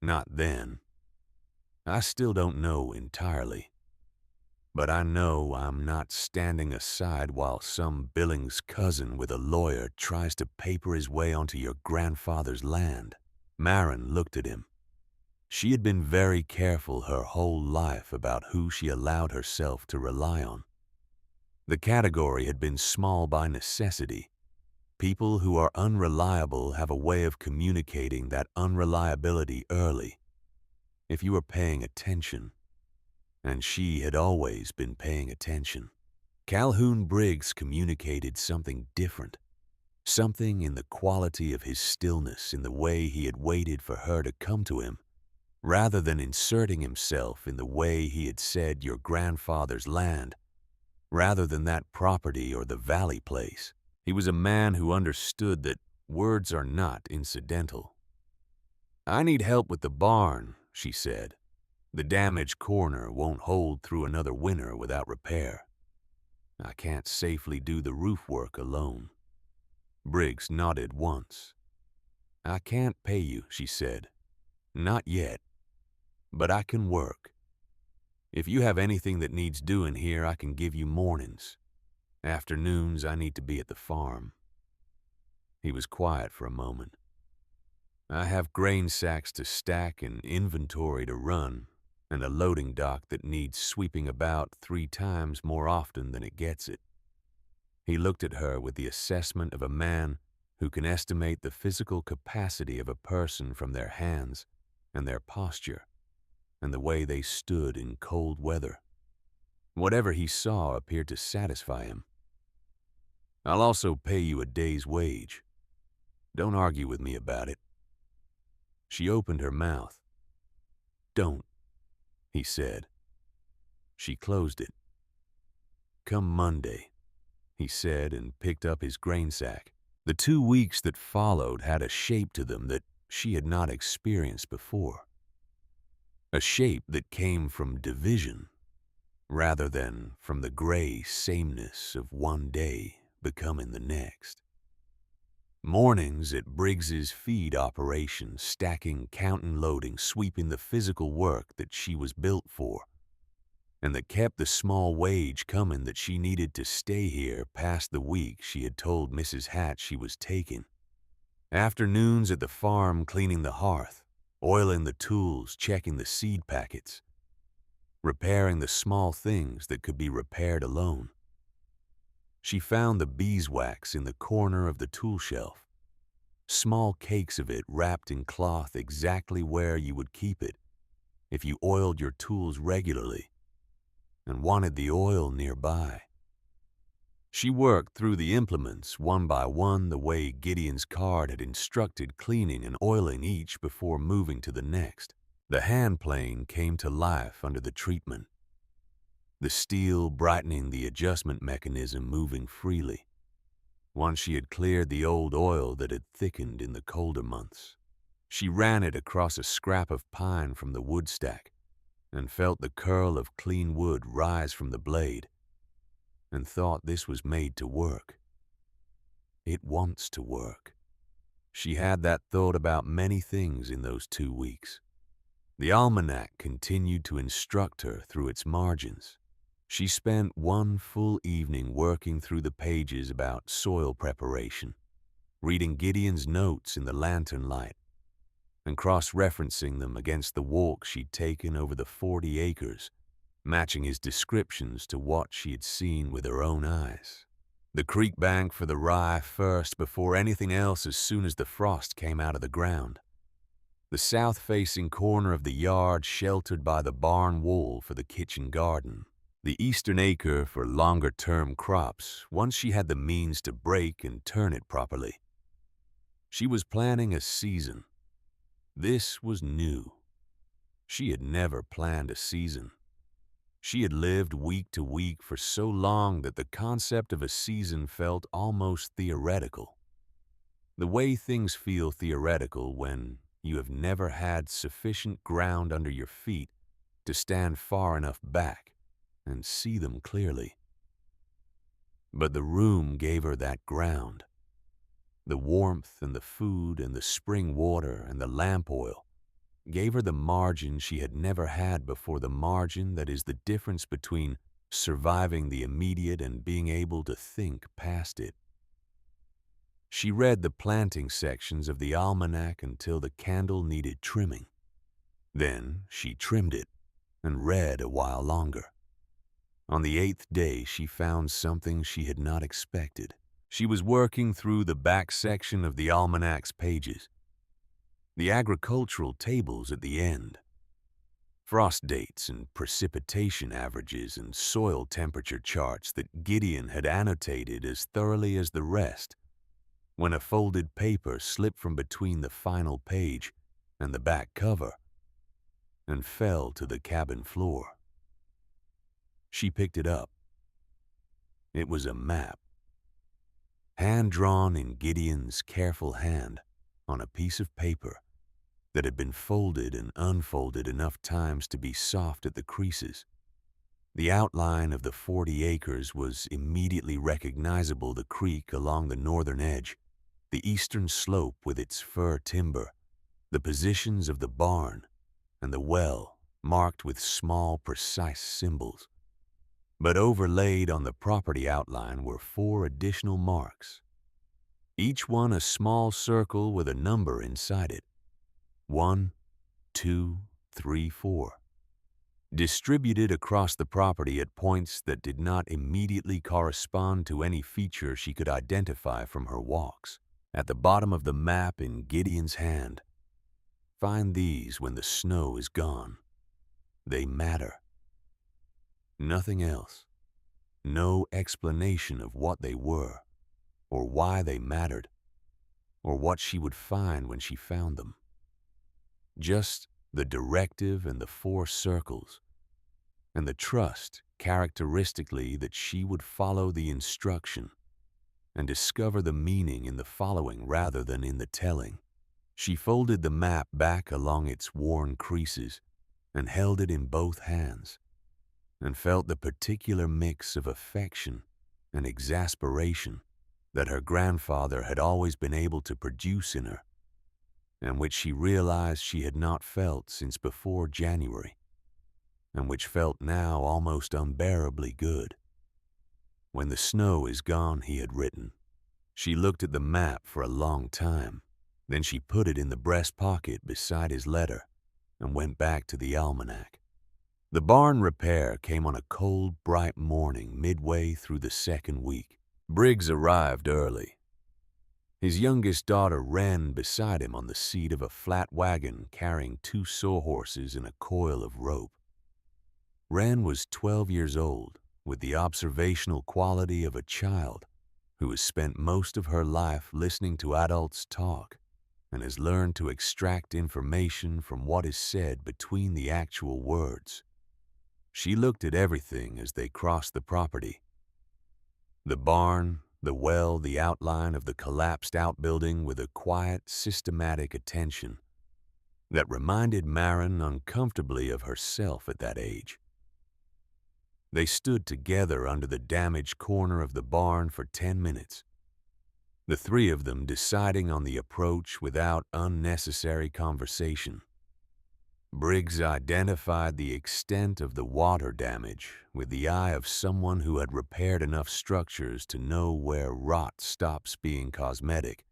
Not then. I still don't know entirely. But I know I'm not standing aside while some Billings cousin with a lawyer tries to paper his way onto your grandfather's land." Marin looked at him. She had been very careful her whole life about who she allowed herself to rely on. The category had been small by necessity. People who are unreliable have a way of communicating that unreliability early, if you are paying attention. And she had always been paying attention. Calhoun Briggs communicated something different, something in the quality of his stillness, in the way he had waited for her to come to him, rather than inserting himself in the way he had said your grandfather's land, rather than that property or the valley place. He was a man who understood that words are not incidental. "I need help with the barn," she said. "The damaged corner won't hold through another winter without repair. I can't safely do the roof work alone." Briggs nodded once. "I can't pay you," she said. "Not yet. But I can work. If you have anything that needs doing here, I can give you mornings. Afternoons, I need to be at the farm." He was quiet for a moment. "I have grain sacks to stack and inventory to run, and a loading dock that needs sweeping about 3 times more often than it gets it." He looked at her with the assessment of a man who can estimate the physical capacity of a person from their hands and their posture and the way they stood in cold weather. Whatever he saw appeared to satisfy him. "I'll also pay you a day's wage. Don't argue with me about it." She opened her mouth. "Don't," he said. She closed it. "Come Monday," he said, and picked up his grain sack. The 2 weeks that followed had a shape to them that she had not experienced before. A shape that came from division, rather than from the gray sameness of one day becoming the next. Mornings at Briggs's feed operation, stacking, counting, loading, sweeping, the physical work that she was built for, and that kept the small wage coming that she needed to stay here past the week she had told Mrs. Hatch she was taking. Afternoons at the farm, cleaning the hearth, oiling the tools, checking the seed packets, repairing the small things that could be repaired alone. She found the beeswax in the corner of the tool shelf, small cakes of it wrapped in cloth exactly where you would keep it if you oiled your tools regularly and wanted the oil nearby. She worked through the implements one by one the way Gideon's card had instructed, cleaning and oiling each before moving to the next. The hand plane came to life under the treatment, the steel brightening the adjustment mechanism moving freely, once she had cleared the old oil that had thickened in the colder months. She ran it across a scrap of pine from the wood stack and felt the curl of clean wood rise from the blade and thought this was made to work. It wants to work. She had that thought about many things in those 2 weeks. The almanac continued to instruct her through its margins. She spent one full evening working through the pages about soil preparation, reading Gideon's notes in the lantern light, and cross-referencing them against the walk she'd taken over the 40 acres, matching his descriptions to what she had seen with her own eyes. The creek bank for the rye first before anything else as soon as the frost came out of the ground. The south-facing corner of the yard sheltered by the barn wall for the kitchen garden. the eastern acre for longer-term crops once she had the means to break and turn it properly. She was planning a season. This was new. She had never planned a season. She had lived week to week for so long that the concept of a season felt almost theoretical. The way things feel theoretical when you have never had sufficient ground under your feet to stand far enough back and see them clearly. But the room gave her that ground. The warmth and the food and the spring water and the lamp oil gave her the margin she had never had before, the margin that is the difference between surviving the immediate and being able to think past it. She read the planting sections of the almanac until the candle needed trimming. Then she trimmed it and read a while longer. On the 8th day, she found something she had not expected. She was working through the back section of the almanac's pages, the agricultural tables at the end, frost dates and precipitation averages and soil temperature charts that Gideon had annotated as thoroughly as the rest, when a folded paper slipped from between the final page and the back cover and fell to the cabin floor. She picked it up. It was a map, hand-drawn in Gideon's careful hand on a piece of paper that had been folded and unfolded enough times to be soft at the creases. The outline of the 40 acres was immediately recognizable: the creek along the northern edge, the eastern slope with its fir timber, the positions of the barn, and the well marked with small, precise symbols. But overlaid on the property outline were 4 additional marks, each one a small circle with a number inside it. 1, 2, 3, 4. Distributed across the property at points that did not immediately correspond to any feature she could identify from her walks. At the bottom of the map in Gideon's hand, find these when the snow is gone. They matter. Nothing else. No explanation of what they were, or why they mattered, or what she would find when she found them. Just the directive and the 4 circles, and the trust, characteristically, that she would follow the instruction and discover the meaning in the following rather than in the telling. She folded the map back along its worn creases and held it in both hands, and felt the particular mix of affection and exasperation that her grandfather had always been able to produce in her, and which she realized she had not felt since before January, and which felt now almost unbearably good. When the snow is gone, he had written. She looked at the map for a long time. Then she put it in the breast pocket beside his letter and went back to the almanac. The barn repair came on a cold, bright morning midway through the 2nd week. Briggs arrived early. His youngest daughter ran beside him on the seat of a flat wagon carrying 2 sawhorses and a coil of rope. Wren was 12 years old, with the observational quality of a child who has spent most of her life listening to adults talk and has learned to extract information from what is said between the actual words. She looked at everything as they crossed the property. The barn, the well, the outline of the collapsed outbuilding with a quiet, systematic attention that reminded Maren uncomfortably of herself at that age. They stood together under the damaged corner of the barn for 10 minutes, the 3 of them deciding on the approach without unnecessary conversation. Briggs identified the extent of the water damage with the eye of someone who had repaired enough structures to know where rot stops being cosmetic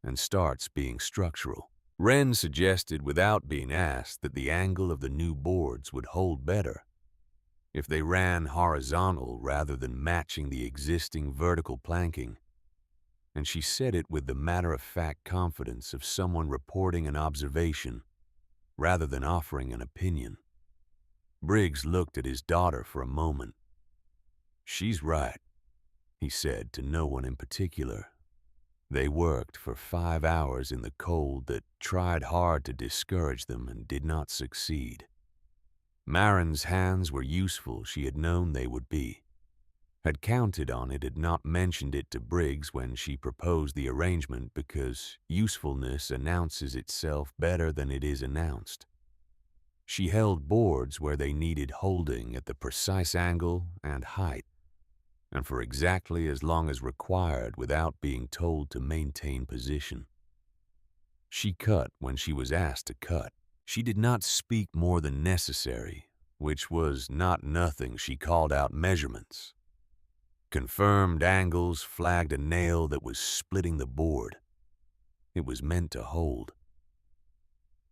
and starts being structural. Wren suggested without being asked that the angle of the new boards would hold better if they ran horizontal rather than matching the existing vertical planking, and she said it with the matter-of-fact confidence of someone reporting an observation rather than offering an opinion. Briggs looked at his daughter for a moment, "She's right," he said to no one in particular. They worked for 5 hours in the cold that tried hard to discourage them and did not succeed. Maren's hands were useful, she had known they would be. Had counted on it, had not mentioned it to Briggs when she proposed the arrangement because usefulness announces itself better than it is announced. She held boards where they needed holding at the precise angle and height, and for exactly as long as required without being told to maintain position. She cut when she was asked to cut. She did not speak more than necessary, which was not nothing. She called out measurements. Confirmed angles flagged a nail that was splitting the board. It was meant to hold.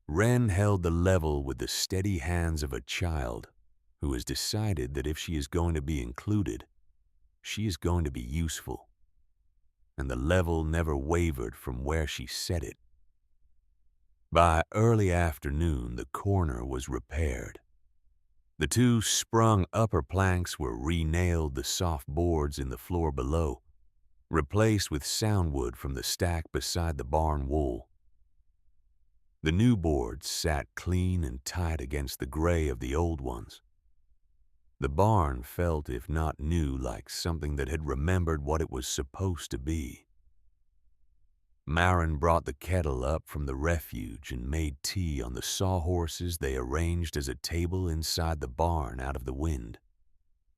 Wren held the level with the steady hands of a child who has decided that if she is going to be included, she is going to be useful. And the level never wavered from where she set it. By early afternoon, the corner was repaired. The 2 sprung upper planks were re-nailed the soft boards in the floor below, replaced with soundwood from the stack beside the barn wall. The new boards sat clean and tight against the gray of the old ones. The barn felt, if not new, like something that had remembered what it was supposed to be. Maren brought the kettle up from the refuge and made tea on the sawhorses they arranged as a table inside the barn out of the wind.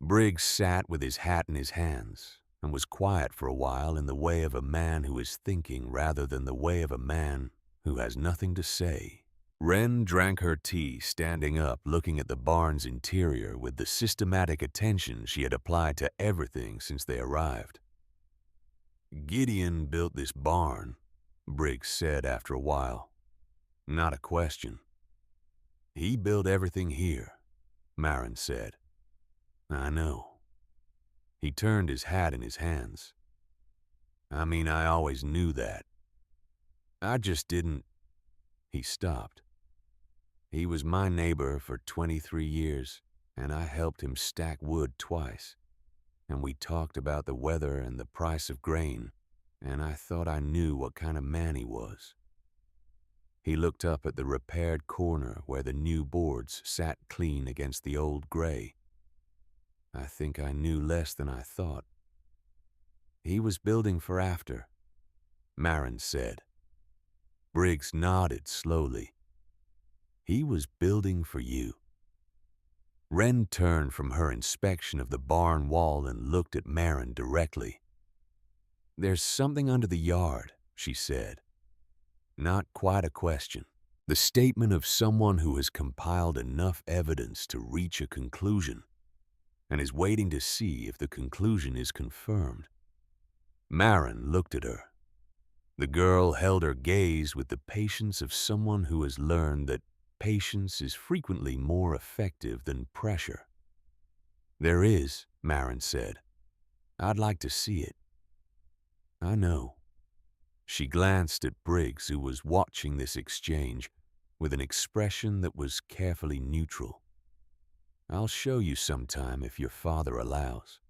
Briggs sat with his hat in his hands and was quiet for a while in the way of a man who is thinking rather than the way of a man who has nothing to say. Wren drank her tea standing up, looking at the barn's interior with the systematic attention she had applied to everything since they arrived. "Gideon built this barn," Briggs said after a while. "Not a question." "He built everything here," Maren said. "I know." He turned his hat in his hands. "I mean, I always knew that. I just didn't—" He stopped. "He was my neighbor for 23 years, and I helped him stack wood twice. And we talked about the weather and the price of grain, and I thought I knew what kind of man he was." He looked up at the repaired corner where the new boards sat clean against the old gray. "I think I knew less than I thought." "He was building for after," Maren said. Briggs nodded slowly. "He was building for you." Wren turned from her inspection of the barn wall and looked at Maren directly. "There's something under the yard," she said. Not quite a question. The statement of someone who has compiled enough evidence to reach a conclusion and is waiting to see if the conclusion is confirmed. Maren looked at her. The girl held her gaze with the patience of someone who has learned that patience is frequently more effective than pressure. "There is," Maren said. "I'd like to see it." "I know." She glanced at Briggs, who was watching this exchange with an expression that was carefully neutral. "I'll show you sometime if your father allows."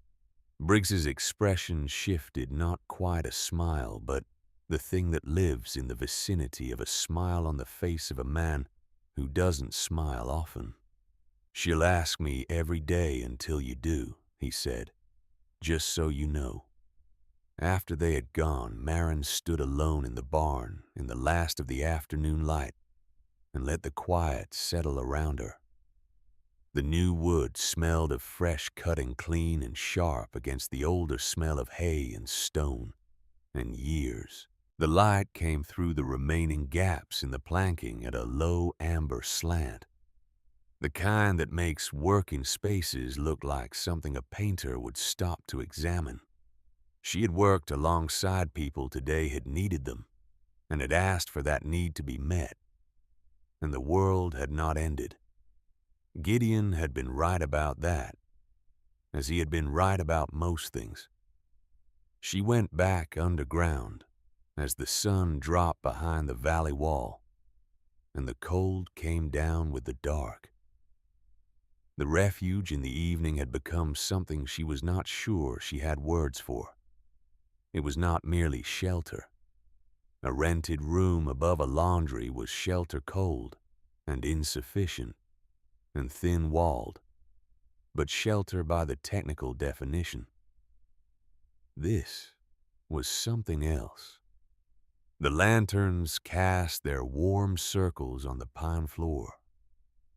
Briggs's expression shifted, not quite a smile, but the thing that lives in the vicinity of a smile on the face of a man who doesn't smile often. "She'll ask me every day until you do," he said, "just so you know." After they had gone, Maren stood alone in the barn in the last of the afternoon light and let the quiet settle around her. The new wood smelled of fresh cutting, clean and sharp against the older smell of hay and stone and years. The light came through the remaining gaps in the planking at a low amber slant, the kind that makes working spaces look like something a painter would stop to examine. She had worked alongside people today had needed them, and had asked for that need to be met. And the world had not ended. Gideon had been right about that, as he had been right about most things. She went back underground as the sun dropped behind the valley wall, and the cold came down with the dark. The refuge in the evening had become something she was not sure she had words for. It was not merely shelter. A rented room above a laundry was shelter cold and insufficient and thin-walled, but shelter by the technical definition. This was something else. The lanterns cast their warm circles on the pine floor.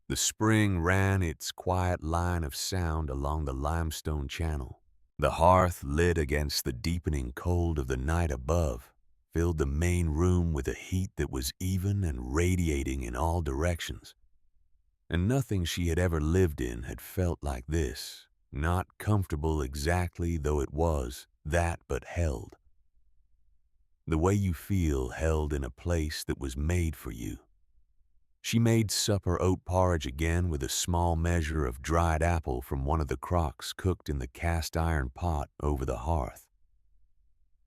The spring ran its quiet line of sound along the limestone channel. The hearth lit against the deepening cold of the night above filled the main room with a heat that was even and radiating in all directions. And nothing she had ever lived in had felt like this, not comfortable exactly though it was, that but held. The way you feel held in a place that was made for you. She made supper oat porridge again with a small measure of dried apple from one of the crocks cooked in the cast iron pot over the hearth.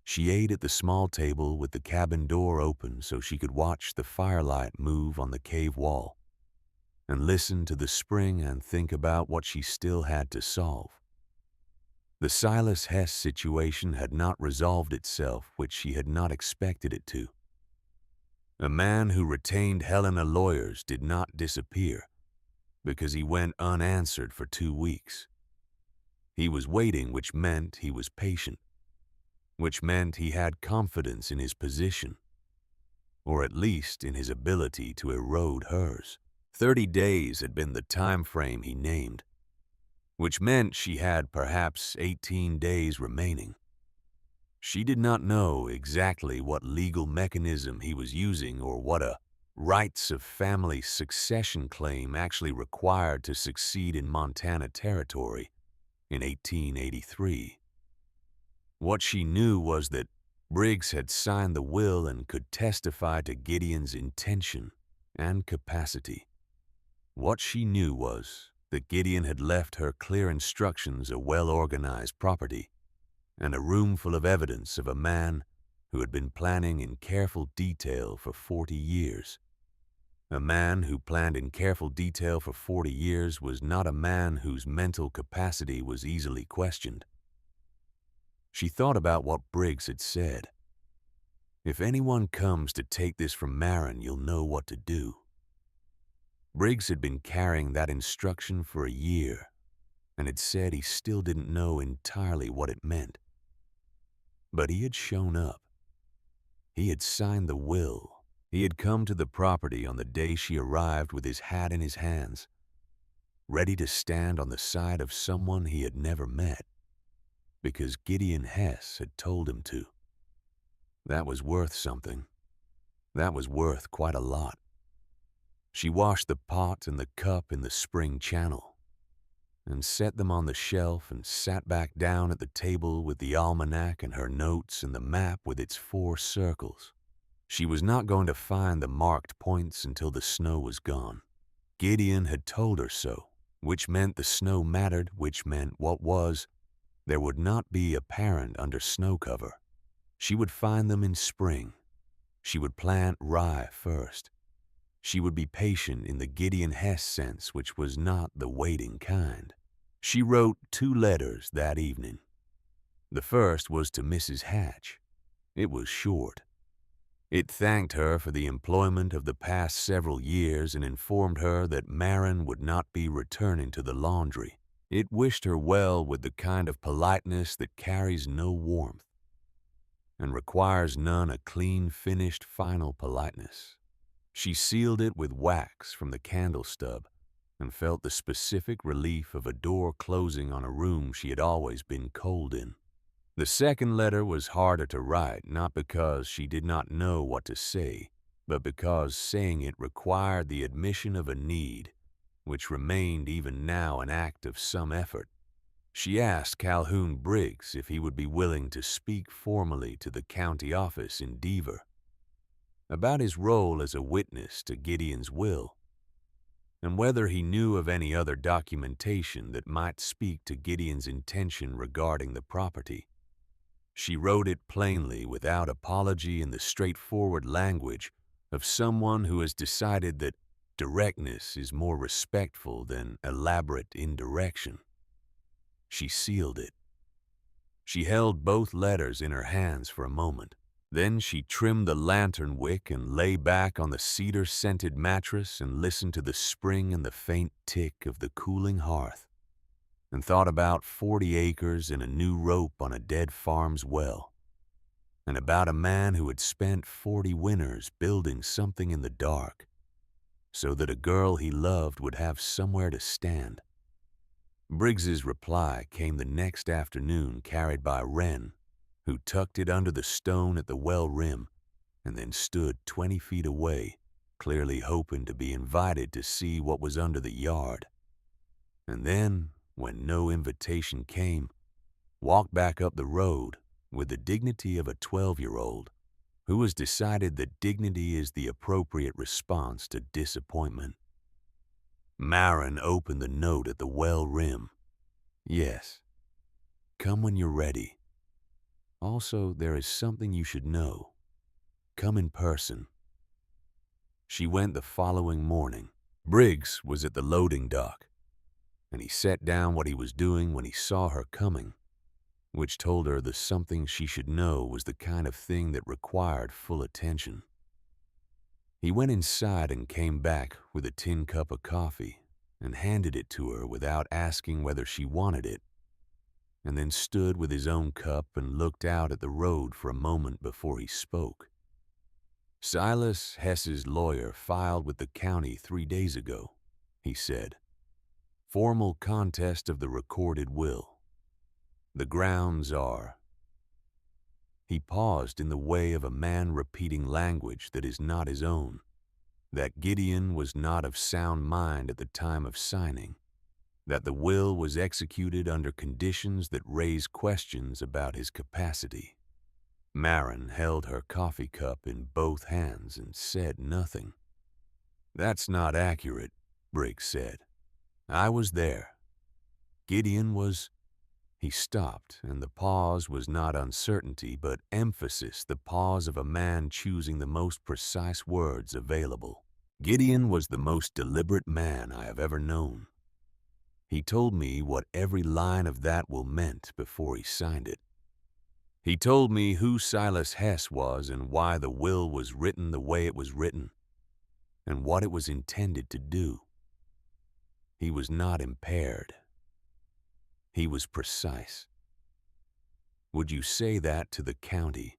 She ate at the small table with the cabin door open so she could watch the firelight move on the cave wall and listen to the spring and think about what she still had to solve. The Silas Hess situation had not resolved itself, which she had not expected it to. A man who retained Helena lawyers did not disappear because he went unanswered for 2 weeks. He was waiting, which meant he was patient, which meant he had confidence in his position, or at least in his ability to erode hers. 30 days had been the time frame he named, which meant she had perhaps 18 days remaining. She did not know exactly what legal mechanism he was using or what a rights of family succession claim actually required to succeed in Montana Territory in 1883. What she knew was that Briggs had signed the will and could testify to Gideon's intention and capacity. What she knew was that Gideon had left her clear instructions of well-organized property and a room full of evidence of a man who had been planning in careful detail for 40 years. A man who planned in careful detail for 40 years was not a man whose mental capacity was easily questioned. She thought about what Briggs had said. If anyone comes to take this from Marin, you'll know what to do. Briggs had been carrying that instruction for a year and had said he still didn't know entirely what it meant. But he had shown up. He had signed the will. He had come to the property on the day she arrived with his hat in his hands, ready to stand on the side of someone he had never met, because Gideon Hess had told him to. That was worth something. That was worth quite a lot. She washed the pot and the cup in the spring channel and set them on the shelf and sat back down at the table with the almanac and her notes and the map with its 4 circles. She was not going to find the marked points until the snow was gone. Gideon had told her so, which meant the snow mattered, which meant what was, there would not be apparent under snow cover. She would find them in spring. She would plant rye first. She would be patient in the Gideon Hess sense, which was not the waiting kind. She wrote 2 letters that evening. The first was to Mrs. Hatch. It was short. It thanked her for the employment of the past several years and informed her that Marin would not be returning to the laundry. It wished her well with the kind of politeness that carries no warmth and requires none a clean, finished, final politeness. She sealed it with wax from the candle stub and felt the specific relief of a door closing on a room she had always been cold in. The second letter was harder to write, not because she did not know what to say, but because saying it required the admission of a need, which remained even now an act of some effort. She asked Calhoun Briggs if he would be willing to speak formally to the county office in Deaver about his role as a witness to Gideon's will, and whether he knew of any other documentation that might speak to Gideon's intention regarding the property. She wrote it plainly, without apology, in the straightforward language of someone who has decided that directness is more respectful than elaborate indirection. She sealed it. She held both letters in her hands for a moment. Then she trimmed the lantern wick and lay back on the cedar-scented mattress and listened to the spring and the faint tick of the cooling hearth, and thought about 40 acres and a new rope on a dead farm's well, and about a man who had spent 40 winters building something in the dark so that a girl he loved would have somewhere to stand. Briggs's reply came the next afternoon, carried by Wren, who tucked it under the stone at the well rim and then stood 20 feet away, clearly hoping to be invited to see what was under the yard. And then, when no invitation came, walked back up the road with the dignity of a 12-year-old who has decided that dignity is the appropriate response to disappointment. Maren opened the note at the well rim. Yes. Come when you're ready. Also, there is something you should know. Come in person. She went the following morning. Briggs was at the loading dock, and he set down what he was doing when he saw her coming, which told her the something she should know was the kind of thing that required full attention. He went inside and came back with a tin cup of coffee and handed it to her without asking whether she wanted it, and then stood with his own cup and looked out at the road for a moment before he spoke. Silas Hess's lawyer filed with the county 3 days ago, he said. Formal contest of the recorded will. The grounds are... He paused in the way of a man repeating language that is not his own, that Gideon was not of sound mind at the time of signing, that the will was executed under conditions that raise questions about his capacity. Maren held her coffee cup in both hands and said nothing. That's not accurate, Briggs said. I was there. Gideon was... He stopped, and the pause was not uncertainty, but emphasis, the pause of a man choosing the most precise words available. Gideon was the most deliberate man I have ever known. He told me what every line of that will meant before he signed it. He told me who Silas Hess was and why the will was written the way it was written, and what it was intended to do. He was not impaired. He was precise. Would you say that to the county?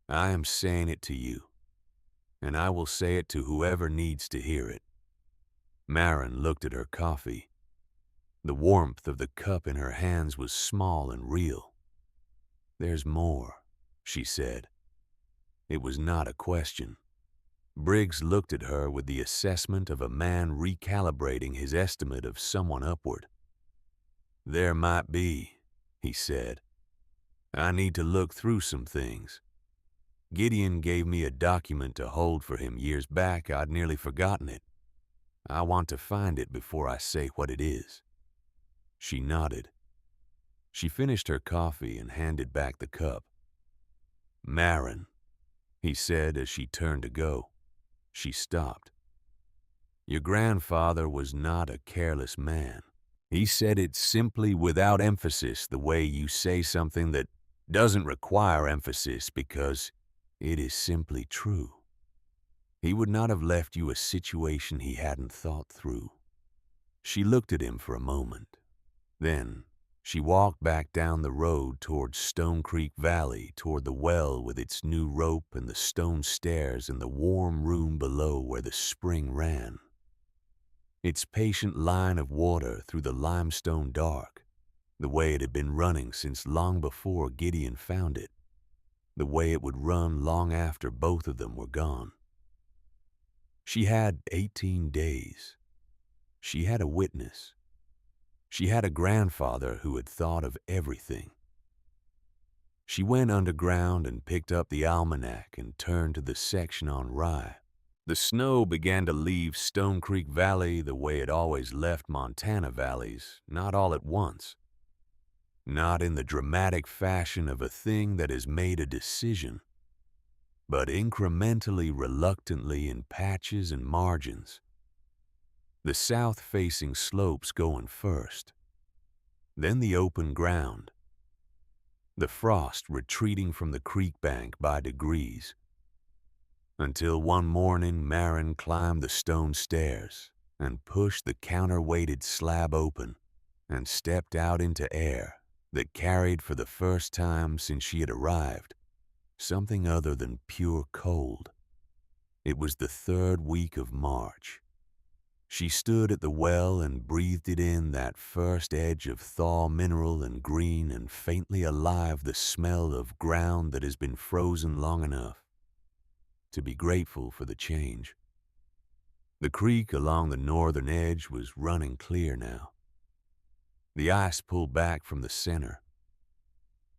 I am saying it to you, and I will say it to whoever needs to hear it. Maren looked at her coffee. The warmth of the cup in her hands was small and real. There's more, she said. It was not a question. Briggs looked at her with the assessment of a man recalibrating his estimate of someone upward. There might be, he said. I need to look through some things. Gideon gave me a document to hold for him years back. I'd nearly forgotten it. I want to find it before I say what it is. She nodded. She finished her coffee and handed back the cup. Maren, he said as she turned to go. She stopped. Your grandfather was not a careless man. He said it simply without emphasis, the way you say something that doesn't require emphasis because it is simply true. He would not have left you a situation he hadn't thought through. She looked at him for a moment. Then she walked back down the road toward Stone Creek Valley, toward the well with its new rope and the stone stairs and the warm room below where the spring ran. Its patient line of water through the limestone dark, the way it had been running since long before Gideon found it, the way it would run long after both of them were gone. She had 18 days. She had a witness. She had a grandfather who had thought of everything. She went underground and picked up the almanac and turned to the section on rye. The snow began to leave Stone Creek Valley the way it always left Montana valleys, not all at once. Not in the dramatic fashion of a thing that has made a decision, but incrementally, reluctantly in patches and margins. The south-facing slopes going first, then the open ground, the frost retreating from the creek bank by degrees, until one morning Marin climbed the stone stairs and pushed the counterweighted slab open and stepped out into air that carried for the first time since she had arrived something other than pure cold. It was the third week of March. She stood at the well and breathed it in, that first edge of thaw mineral and green and faintly alive the smell of ground that has been frozen long enough to be grateful for the change. The creek along the northern edge was running clear now. The ice pulled back from the center,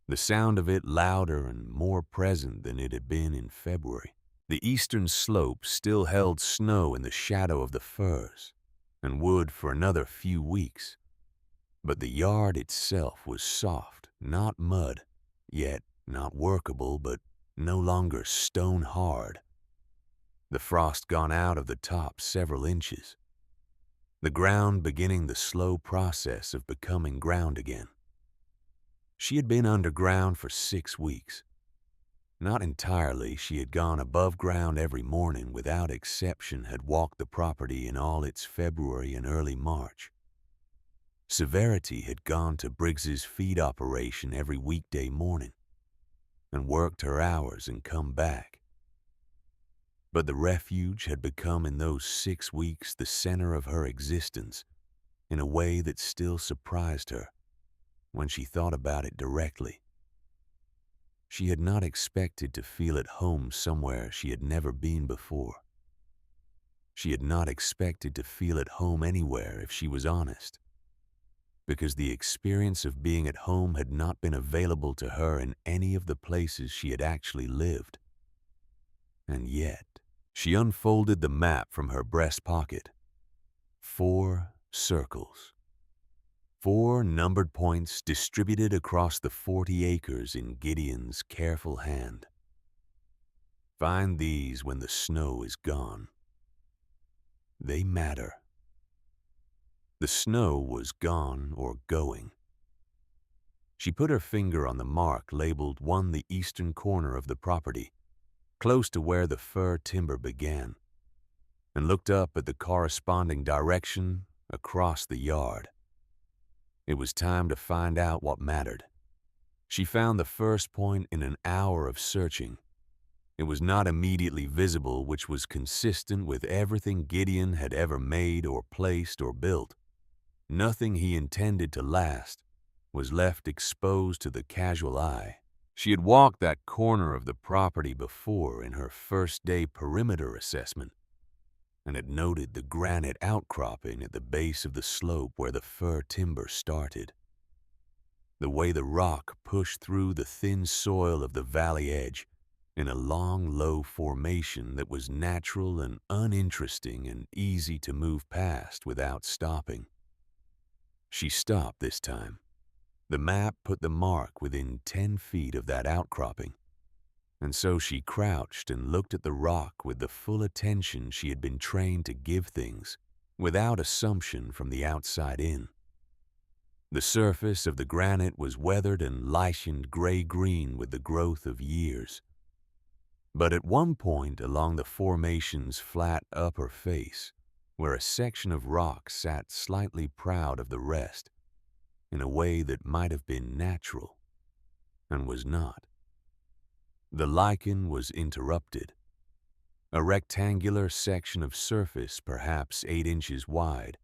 the sound of it louder and more present than it had been in February. The eastern slope still held snow in the shadow of the firs, and would for another few weeks. But the yard itself was soft, not mud, yet not workable, but no longer stone hard. The frost gone out of the top several inches, the ground beginning the slow process of becoming ground again. She had been underground for 6 weeks. Not entirely. She had gone above ground every morning without exception, had walked the property in all its February and early March. Severity had gone to Briggs's feed operation every weekday morning and worked her hours and come back. But the refuge had become in those 6 weeks the center of her existence in a way that still surprised her when she thought about it directly. She had not expected to feel at home somewhere she had never been before. She had not expected to feel at home anywhere, if she was honest, because the experience of being at home had not been available to her in any of the places she had actually lived. And yet, she unfolded the map from her breast pocket. 4 circles. 4 numbered points distributed across the 40 acres in Gideon's careful hand. Find these when the snow is gone. They matter. The snow was gone or going. She put her finger on the mark labeled 1, the eastern corner of the property, close to where the fir timber began, and looked up at the corresponding direction across the yard. It was time to find out what mattered. She found the first point in an hour of searching. It was not immediately visible, which was consistent with everything Gideon had ever made or placed or built. Nothing he intended to last was left exposed to the casual eye. She had walked that corner of the property before in her first-day perimeter assessment, and had noted the granite outcropping at the base of the slope where the fir timber started. The way the rock pushed through the thin soil of the valley edge in a long, low formation that was natural and uninteresting and easy to move past without stopping. She stopped this time. The map put the mark within 10 feet of that outcropping, and so she crouched and looked at the rock with the full attention she had been trained to give things, without assumption from the outside in. The surface of the granite was weathered and lichened gray-green with the growth of years. But at one point along the formation's flat upper face, where a section of rock sat slightly proud of the rest, in a way that might have been natural, and was not, the lichen was interrupted. A rectangular section of surface perhaps 8 inches wide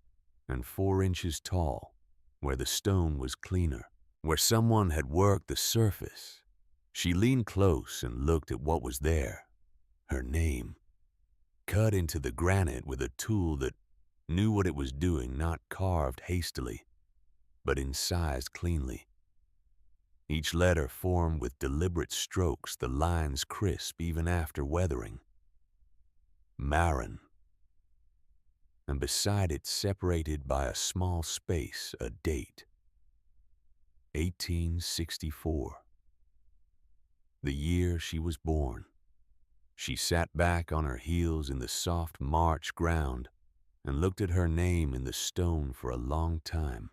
and 4 inches tall, where the stone was cleaner, where someone had worked the surface. She leaned close and looked at what was there. Her name, cut into the granite with a tool that knew what it was doing, not carved hastily, but incised cleanly. Each letter formed with deliberate strokes, the lines crisp even after weathering. Marin. And beside it, separated by a small space, a date. 1864. The year she was born. She sat back on her heels in the soft March ground and looked at her name in the stone for a long time.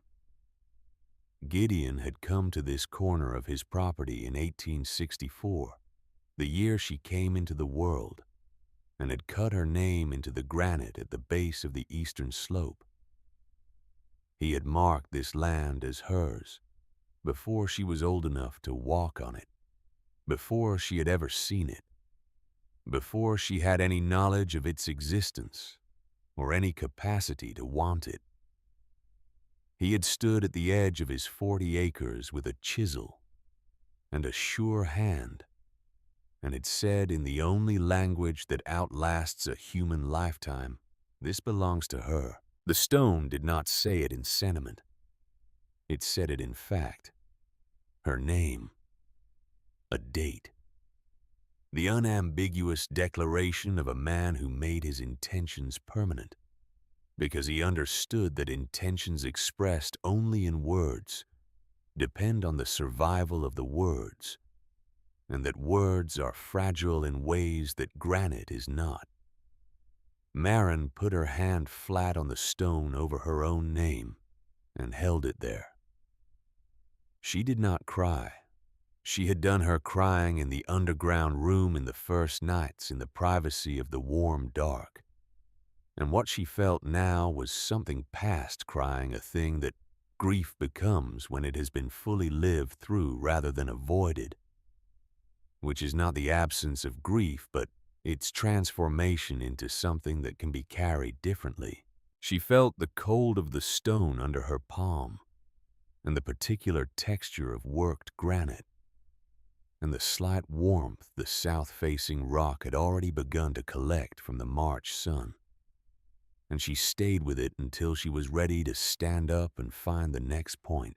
Gideon had come to this corner of his property in 1864, the year she came into the world, and had cut her name into the granite at the base of the eastern slope. He had marked this land as hers before she was old enough to walk on it, before she had ever seen it, before she had any knowledge of its existence or any capacity to want it. He had stood at the edge of his 40 acres with a chisel and a sure hand, and had said in the only language that outlasts a human lifetime, "This belongs to her." The stone did not say it in sentiment. It said it in fact. Her name. A date. The unambiguous declaration of a man who made his intentions permanent, because he understood that intentions expressed only in words depend on the survival of the words, and that words are fragile in ways that granite is not. Maren put her hand flat on the stone over her own name and held it there. She did not cry. She had done her crying in the underground room in the first nights in the privacy of the warm dark. And what she felt now was something past crying, a thing that grief becomes when it has been fully lived through rather than avoided, which is not the absence of grief, but its transformation into something that can be carried differently. She felt the cold of the stone under her palm, and the particular texture of worked granite, and the slight warmth the south-facing rock had already begun to collect from the March sun. And she stayed with it until she was ready to stand up and find the next point.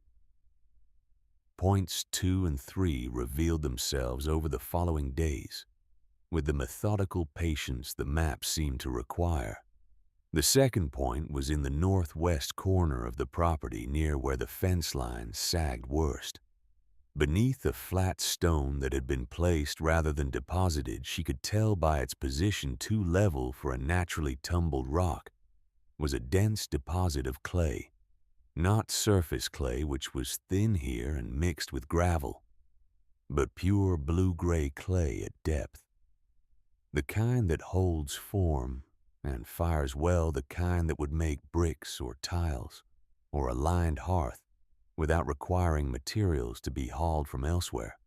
Points 2 and 3 revealed themselves over the following days, with the methodical patience the map seemed to require. The second point was in the northwest corner of the property near where the fence line sagged worst. Beneath a flat stone that had been placed rather than deposited, she could tell by its position too level for a naturally tumbled rock, was a dense deposit of clay, not surface clay which was thin here and mixed with gravel, but pure blue-gray clay at depth. The kind that holds form and fires well, the kind that would make bricks or tiles or a lined hearth without requiring materials to be hauled from elsewhere.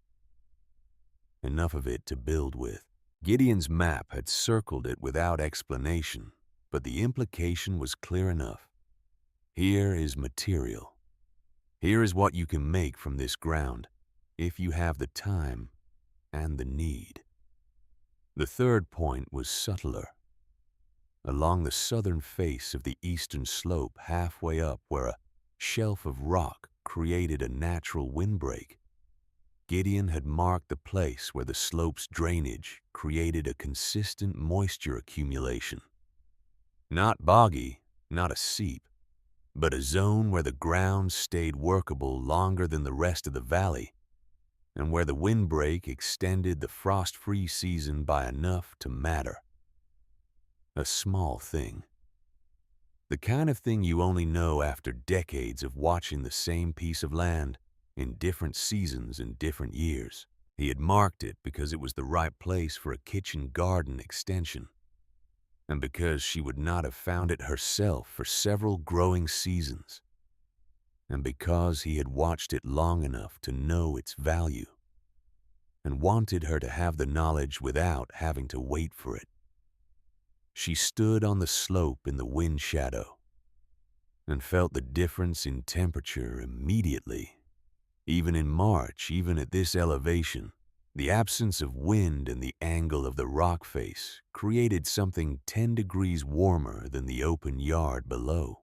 Enough of it to build with. Gideon's map had circled it without explanation, but the implication was clear enough. Here is material. Here is what you can make from this ground, if you have the time and the need. The third point was subtler. Along the southern face of the eastern slope, halfway up where a shelf of rock created a natural windbreak, Gideon had marked the place where the slope's drainage created a consistent moisture accumulation. Not boggy, not a seep, but a zone where the ground stayed workable longer than the rest of the valley, and where the windbreak extended the frost-free season by enough to matter. A small thing. The kind of thing you only know after decades of watching the same piece of land in different seasons and different years. He had marked it because it was the right place for a kitchen garden extension, and because she would not have found it herself for several growing seasons, and because he had watched it long enough to know its value, and wanted her to have the knowledge without having to wait for it. She stood on the slope in the wind shadow and felt the difference in temperature immediately. Even in March, even at this elevation, the absence of wind and the angle of the rock face created something 10 degrees warmer than the open yard below.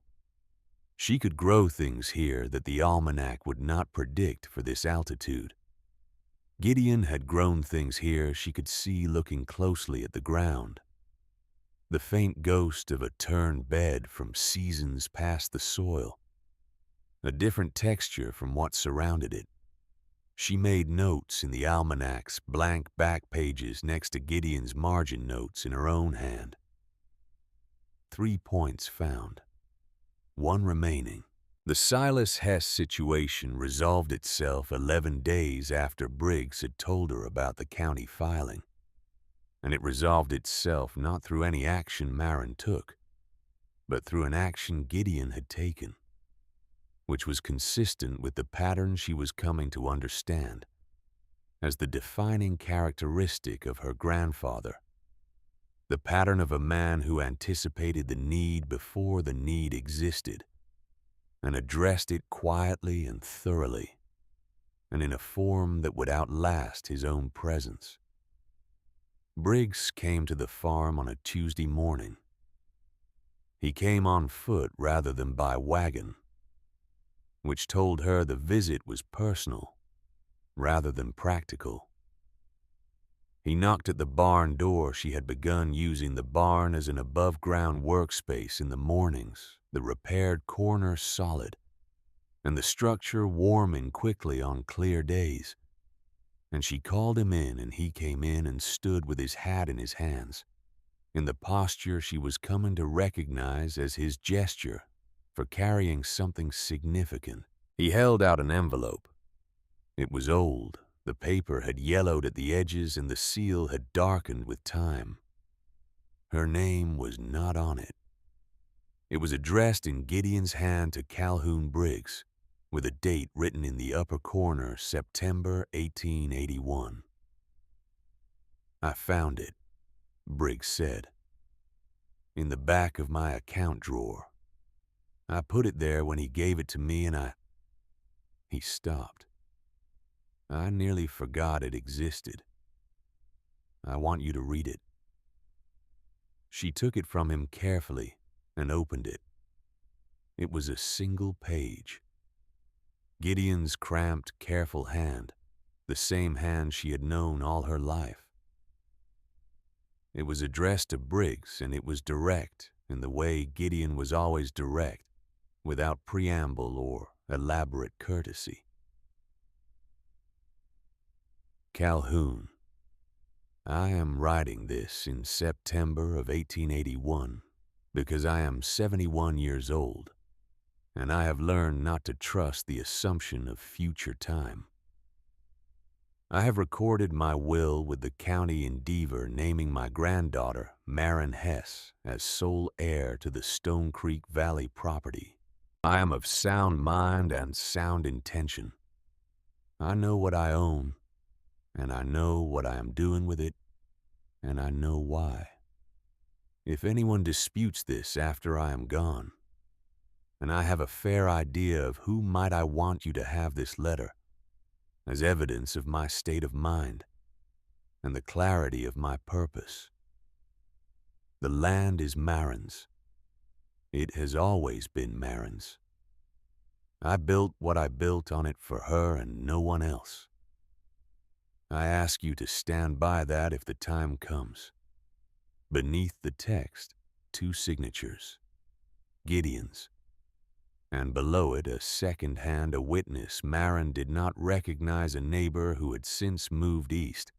She could grow things here that the almanac would not predict for this altitude. Gideon had grown things here she could see looking closely at the ground. The faint ghost of a turned bed from seasons past the soil, a different texture from what surrounded it. She made notes in the almanac's blank back pages next to Gideon's margin notes in her own hand. 3 points found, 1 remaining. The Silas Hess situation resolved itself 11 days after Briggs had told her about the county filing. And it resolved itself not through any action Marin took, but through an action Gideon had taken, which was consistent with the pattern she was coming to understand as the defining characteristic of her grandfather, the pattern of a man who anticipated the need before the need existed and addressed it quietly and thoroughly, and in a form that would outlast his own presence. Briggs came to the farm on a Tuesday morning. He came on foot rather than by wagon, which told her the visit was personal rather than practical. He knocked at the barn door. She had begun using the barn as an above-ground workspace in the mornings, the repaired corner solid, and the structure warming quickly on clear days. And she called him in, and he came in and stood with his hat in his hands, in the posture she was coming to recognize as his gesture for carrying something significant. He held out an envelope. It was old. The paper had yellowed at the edges and the seal had darkened with time. Her name was not on it. It was addressed in Gideon's hand to Calhoun Briggs, with a date written in the upper corner, September 1881. "I found it," Briggs said, "in the back of my account drawer. I put it there when he gave it to me and He stopped. "I nearly forgot it existed. I want you to read it." She took it from him carefully and opened it. It was a single page. Gideon's cramped, careful hand, the same hand she had known all her life. It was addressed to Briggs, and it was direct in the way Gideon was always direct, without preamble or elaborate courtesy. "Calhoun, I am writing this in September of 1881 because I am 71 years old, and I have learned not to trust the assumption of future time. I have recorded my will with the county endeavor naming my granddaughter, Marin Hess, as sole heir to the Stone Creek Valley property. I am of sound mind and sound intention. I know what I own, and I know what I am doing with it, and I know why. If anyone disputes this after I am gone, and I have a fair idea of who might I want you to have this letter, as evidence of my state of mind and the clarity of my purpose. The land is Marin's. It has always been Marin's. I built what I built on it for her and no one else. I ask you to stand by that if the time comes. Beneath the text, 2 signatures, Gideon's, and below it a second-hand, a witness Marin did not recognize, a neighbor who had since moved east,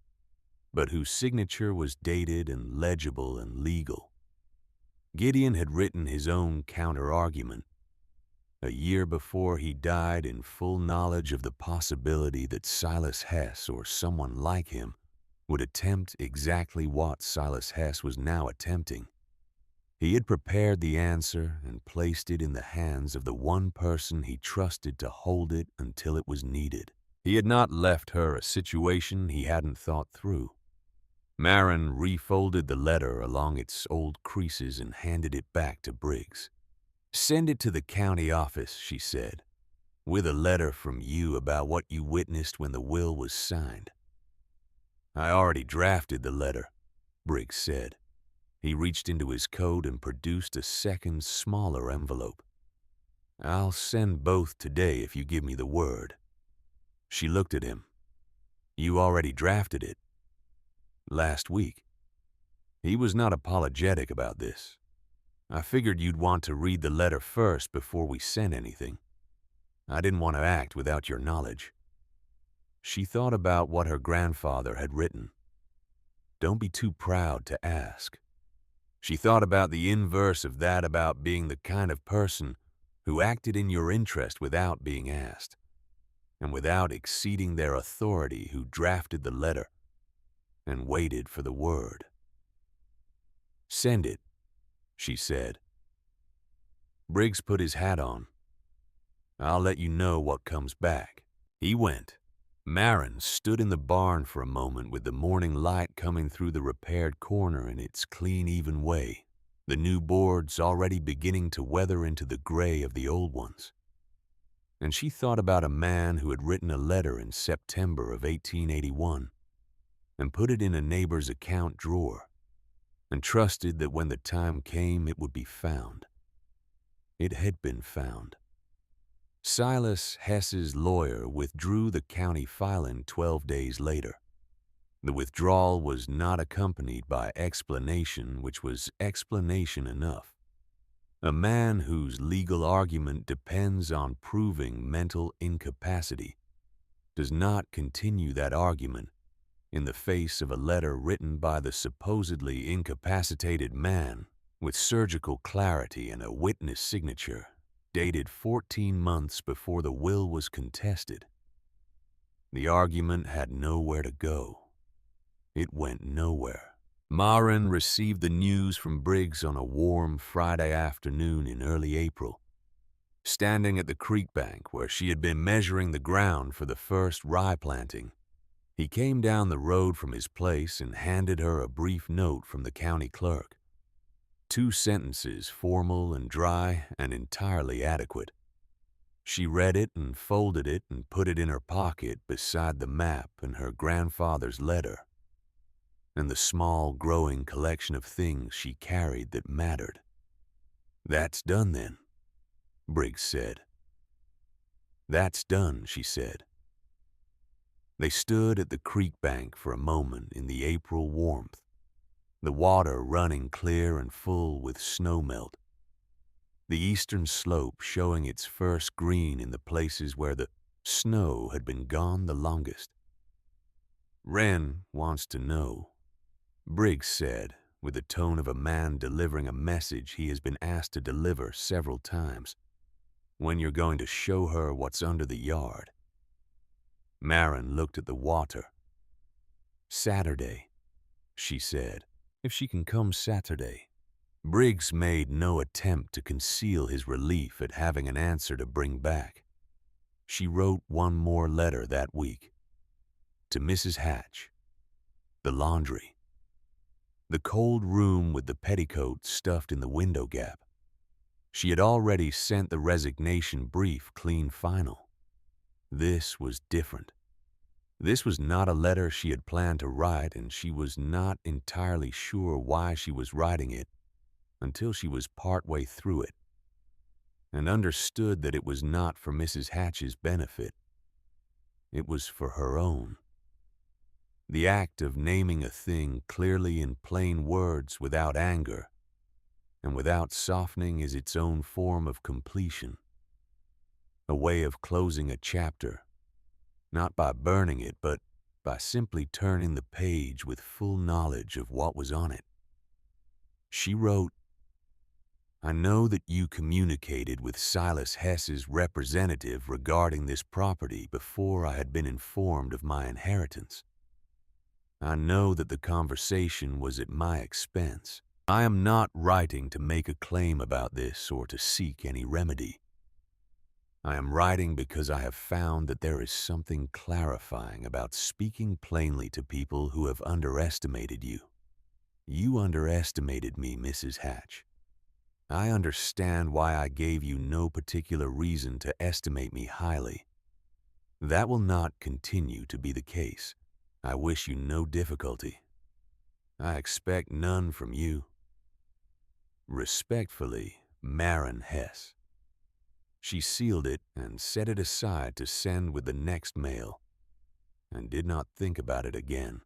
but whose signature was dated and legible and legal. Gideon had written his own counter-argument a year before he died, in full knowledge of the possibility that Silas Hess or someone like him would attempt exactly what Silas Hess was now attempting. He had prepared the answer and placed it in the hands of the one person he trusted to hold it until it was needed. He had not left her a situation he hadn't thought through. Marin refolded the letter along its old creases and handed it back to Briggs. "Send it to the county office," she said, "with a letter from you about what you witnessed when the will was signed." "I already drafted the letter," Briggs said. He reached into his coat and produced a second, smaller envelope. "I'll send both today if you give me the word." She looked at him. "You already drafted it?" "Last week." He was not apologetic about this. "I figured you'd want to read the letter first before we sent anything. I didn't want to act without your knowledge." She thought about what her grandfather had written. Don't be too proud to ask. She thought about the inverse of that, about being the kind of person who acted in your interest without being asked, and without exceeding their authority, who drafted the letter and waited for the word. Send it, she said. Briggs put his hat on. I'll let you know what comes back. He went. Marin stood in the barn for a moment with the morning light coming through the repaired corner in its clean, even way, the new boards already beginning to weather into the gray of the old ones. And she thought about a man who had written a letter in September of 1881 and put it in a neighbor's account drawer and trusted that when the time came it would be found. It had been found. Silas Hess's lawyer withdrew the county filing 12 days later. The withdrawal was not accompanied by explanation, which was explanation enough. A man whose legal argument depends on proving mental incapacity does not continue that argument in the face of a letter written by the supposedly incapacitated man with surgical clarity and a witness signature, dated 14 months before the will was contested. The argument had nowhere to go. It went nowhere. Marin received the news from Briggs on a warm Friday afternoon in early April. Standing at the creek bank where she had been measuring the ground for the first rye planting, he came down the road from his place and handed her a brief note from the county clerk. 2 sentences, formal and dry and entirely adequate. She read it and folded it and put it in her pocket beside the map and her grandfather's letter and the small growing collection of things she carried that mattered. That's done then, Briggs said. That's done, she said. They stood at the creek bank for a moment in the April warmth, the water running clear and full with snow melt, the eastern slope showing its first green in the places where the snow had been gone the longest. Wren wants to know, Briggs said, with the tone of a man delivering a message he has been asked to deliver several times, when you're going to show her what's under the yard. Marin looked at the water. Saturday, she said. If she can come Saturday. Briggs made no attempt to conceal his relief at having an answer to bring back. She wrote one more letter that week. To Mrs. Hatch. The laundry. The cold room with the petticoat stuffed in the window gap. She had already sent the resignation brief clean final. This was different. This was not a letter she had planned to write, and she was not entirely sure why she was writing it until she was partway through it and understood that it was not for Mrs. Hatch's benefit. It was for her own. The act of naming a thing clearly in plain words without anger and without softening is its own form of completion, a way of closing a chapter, not by burning it, but by simply turning the page with full knowledge of what was on it. She wrote, I know that you communicated with Silas Hess's representative regarding this property before I had been informed of my inheritance. I know that the conversation was at my expense. I am not writing to make a claim about this or to seek any remedy. I am writing because I have found that there is something clarifying about speaking plainly to people who have underestimated you. You underestimated me, Mrs. Hatch. I understand why I gave you no particular reason to estimate me highly. That will not continue to be the case. I wish you no difficulty. I expect none from you. Respectfully, Marin Hess. She sealed it and set it aside to send with the next mail, and did not think about it again.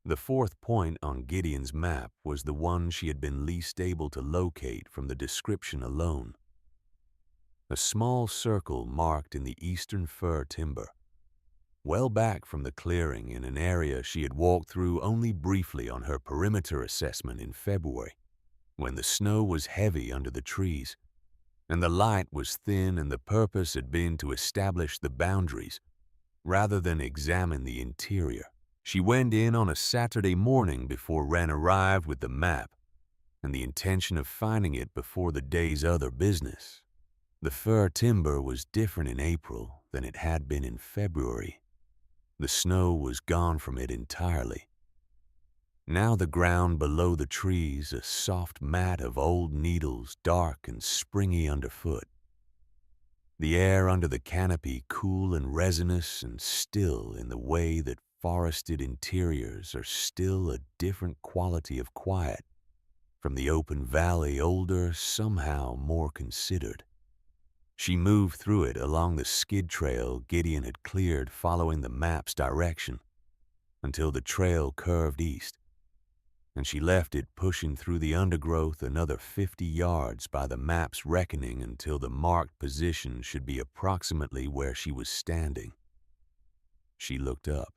The 4th point on Gideon's map was the one she had been least able to locate from the description alone. A small circle marked in the eastern fir timber. well back from the clearing in an area she had walked through only briefly on her perimeter assessment in February, when the snow was heavy under the trees, and the light was thin, and the purpose had been to establish the boundaries rather than examine the interior. She went in on a Saturday morning before Wren arrived with the map and the intention of finding it before the day's other business. The fir timber was different in April than it had been in February. The snow was gone from it entirely. Now the ground below the trees a soft mat of old needles, dark and springy underfoot. The air under the canopy cool and resinous and still in the way that forested interiors are still a different quality of quiet from the open valley, older, somehow more considered. She moved through it along the skid trail Gideon had cleared following the map's direction until the trail curved east, and she left it pushing through the undergrowth another 50 yards by the map's reckoning until the marked position should be approximately where she was standing. She looked up.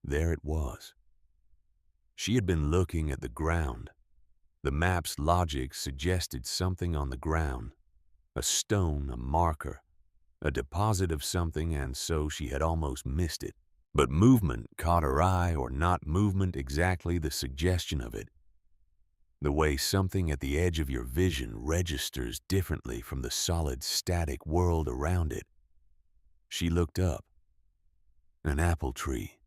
There it was. She had been looking at the ground. The map's logic suggested something on the ground, a stone, a marker, a deposit of something, and so she had almost missed it. But movement caught her eye, or not movement exactly the suggestion of it. The way something at the edge of your vision registers differently from the solid, static world around it. She looked up. An apple tree.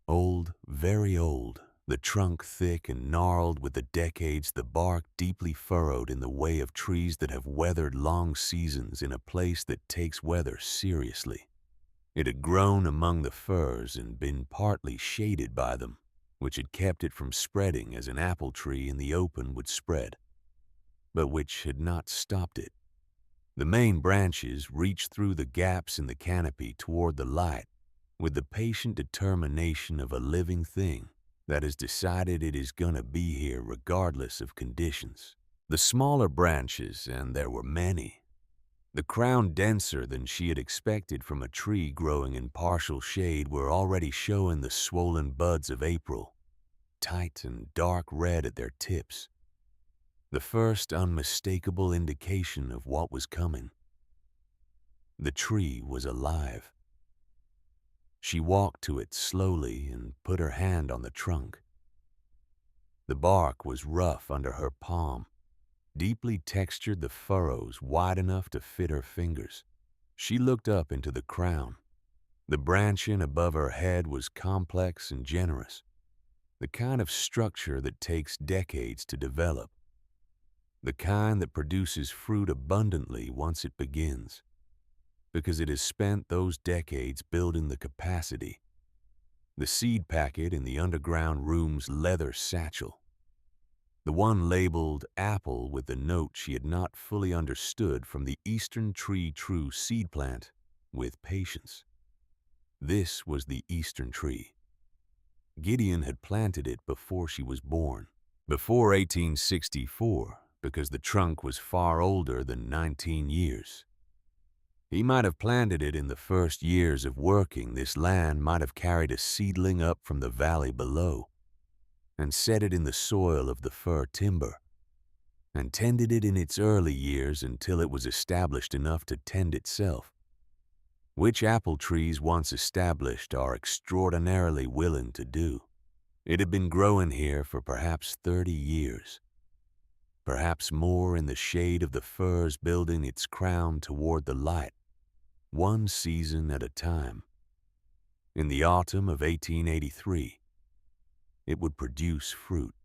Old, very old, the trunk thick and gnarled with the decades, the bark deeply furrowed in the way of trees that have weathered long seasons in a place that takes weather seriously. It had grown among the firs and been partly shaded by them, which had kept it from spreading as an apple tree in the open would spread, but which had not stopped it. The main branches reached through the gaps in the canopy toward the light with the patient determination of a living thing that has decided it is gonna be here regardless of conditions. The smaller branches, and there were many, the crown denser than she had expected from a tree growing in partial shade, were already showing the swollen buds of April, tight and dark red at their tips, the first unmistakable indication of what was coming. The tree was alive. She walked to it slowly and put her hand on the trunk. The bark was rough under her palm, deeply textured, the furrows wide enough to fit her fingers. She looked up into the crown. The branching above her head was complex and generous, the kind of structure that takes decades to develop, the kind that produces fruit abundantly once it begins, because it has spent those decades building the capacity. The seed packet in the underground room's leather satchel, the one labeled apple with the note she had not fully understood from the Eastern Tree True seed plant, with patience. This was the Eastern Tree. Gideon had planted it before she was born, before 1864, because the trunk was far older than 19 years. He might have planted it in the first years of working. This land might have carried a seedling up from the valley below and set it in the soil of the fir timber, and tended it in its early years until it was established enough to tend itself, which apple trees once established are extraordinarily willing to do. It had been growing here for perhaps 30 years, perhaps more, in the shade of the firs, building its crown toward the light, one season at a time. In the autumn of 1883, it would produce fruit.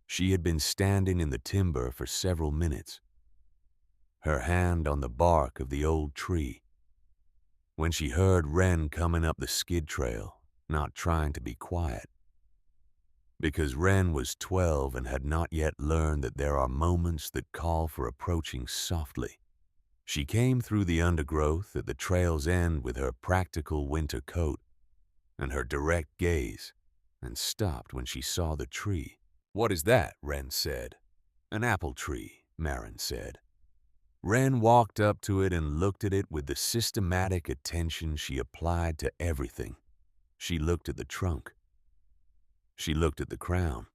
She had been standing in the timber for several minutes, her hand on the bark of the old tree, when she heard Wren coming up the skid trail, not trying to be quiet. Because Wren was 12 and had not yet learned that there are moments that call for approaching softly. She came through the undergrowth at the trail's end with her practical winter coat and her direct gaze, and stopped when she saw the tree. "What is that?" Wren said. "An apple tree," Marin said. Wren walked up to it and looked at it with the systematic attention she applied to everything. She looked at the trunk. She looked at the crown.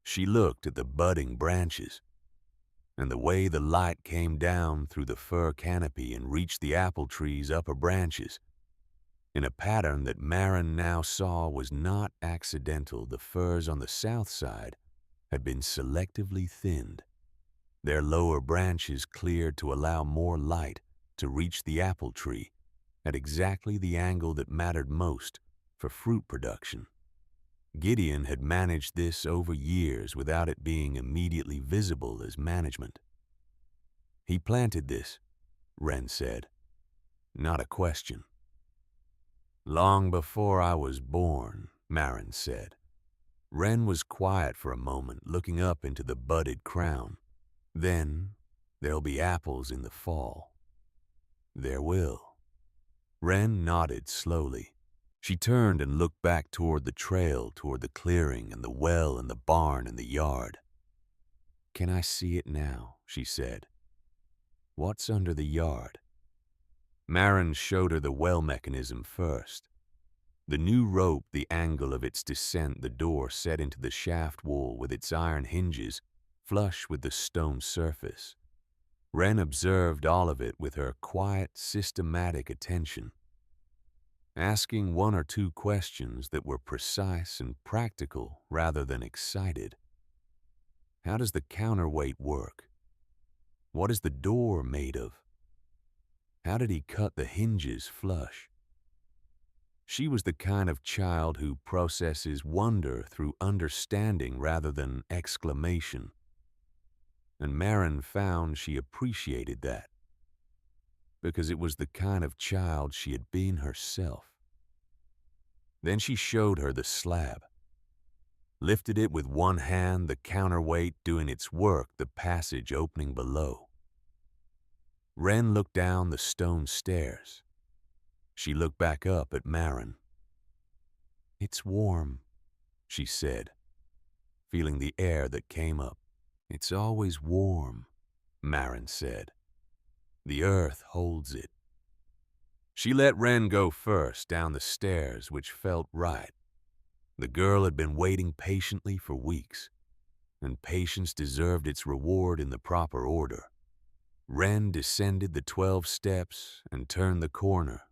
She looked at the budding branches, and the way the light came down through the fir canopy and reached the apple tree's upper branches. In a pattern that Maren now saw was not accidental, the firs on the south side had been selectively thinned, their lower branches cleared to allow more light to reach the apple tree at exactly the angle that mattered most for fruit production. Gideon had managed this over years without it being immediately visible as management. "He planted this," Wren said. "Not a question." "Long before I was born," Maren said. Wren was quiet for a moment, looking up into the budded crown. "Then there'll be apples in the fall." "There will." Wren nodded slowly. She turned and looked back toward the trail, toward the clearing and the well and the barn and the yard. "Can I see it now?" she said. "What's under the yard?" Maren showed her the well mechanism first. The new rope, the angle of its descent, the door set into the shaft wall with its iron hinges, flush with the stone surface. Wren observed all of it with her quiet, systematic attention, asking one or two questions that were precise and practical rather than excited. How does the counterweight work? What is the door made of? How did he cut the hinges flush? She was the kind of child who processes wonder through understanding rather than exclamation, and Maren found she appreciated that, because it was the kind of child she had been herself. Then she showed her the slab, lifted it with one hand, the counterweight doing its work, the passage opening below. Wren looked down the stone stairs. She looked back up at Maren. "It's warm," she said, feeling the air that came up. "It's always warm," Maren said. "The earth holds it." She let Wren go first down the stairs, which felt right. The girl had been waiting patiently for weeks, and patience deserved its reward in the proper order. Wren descended the 12 steps and turned the corner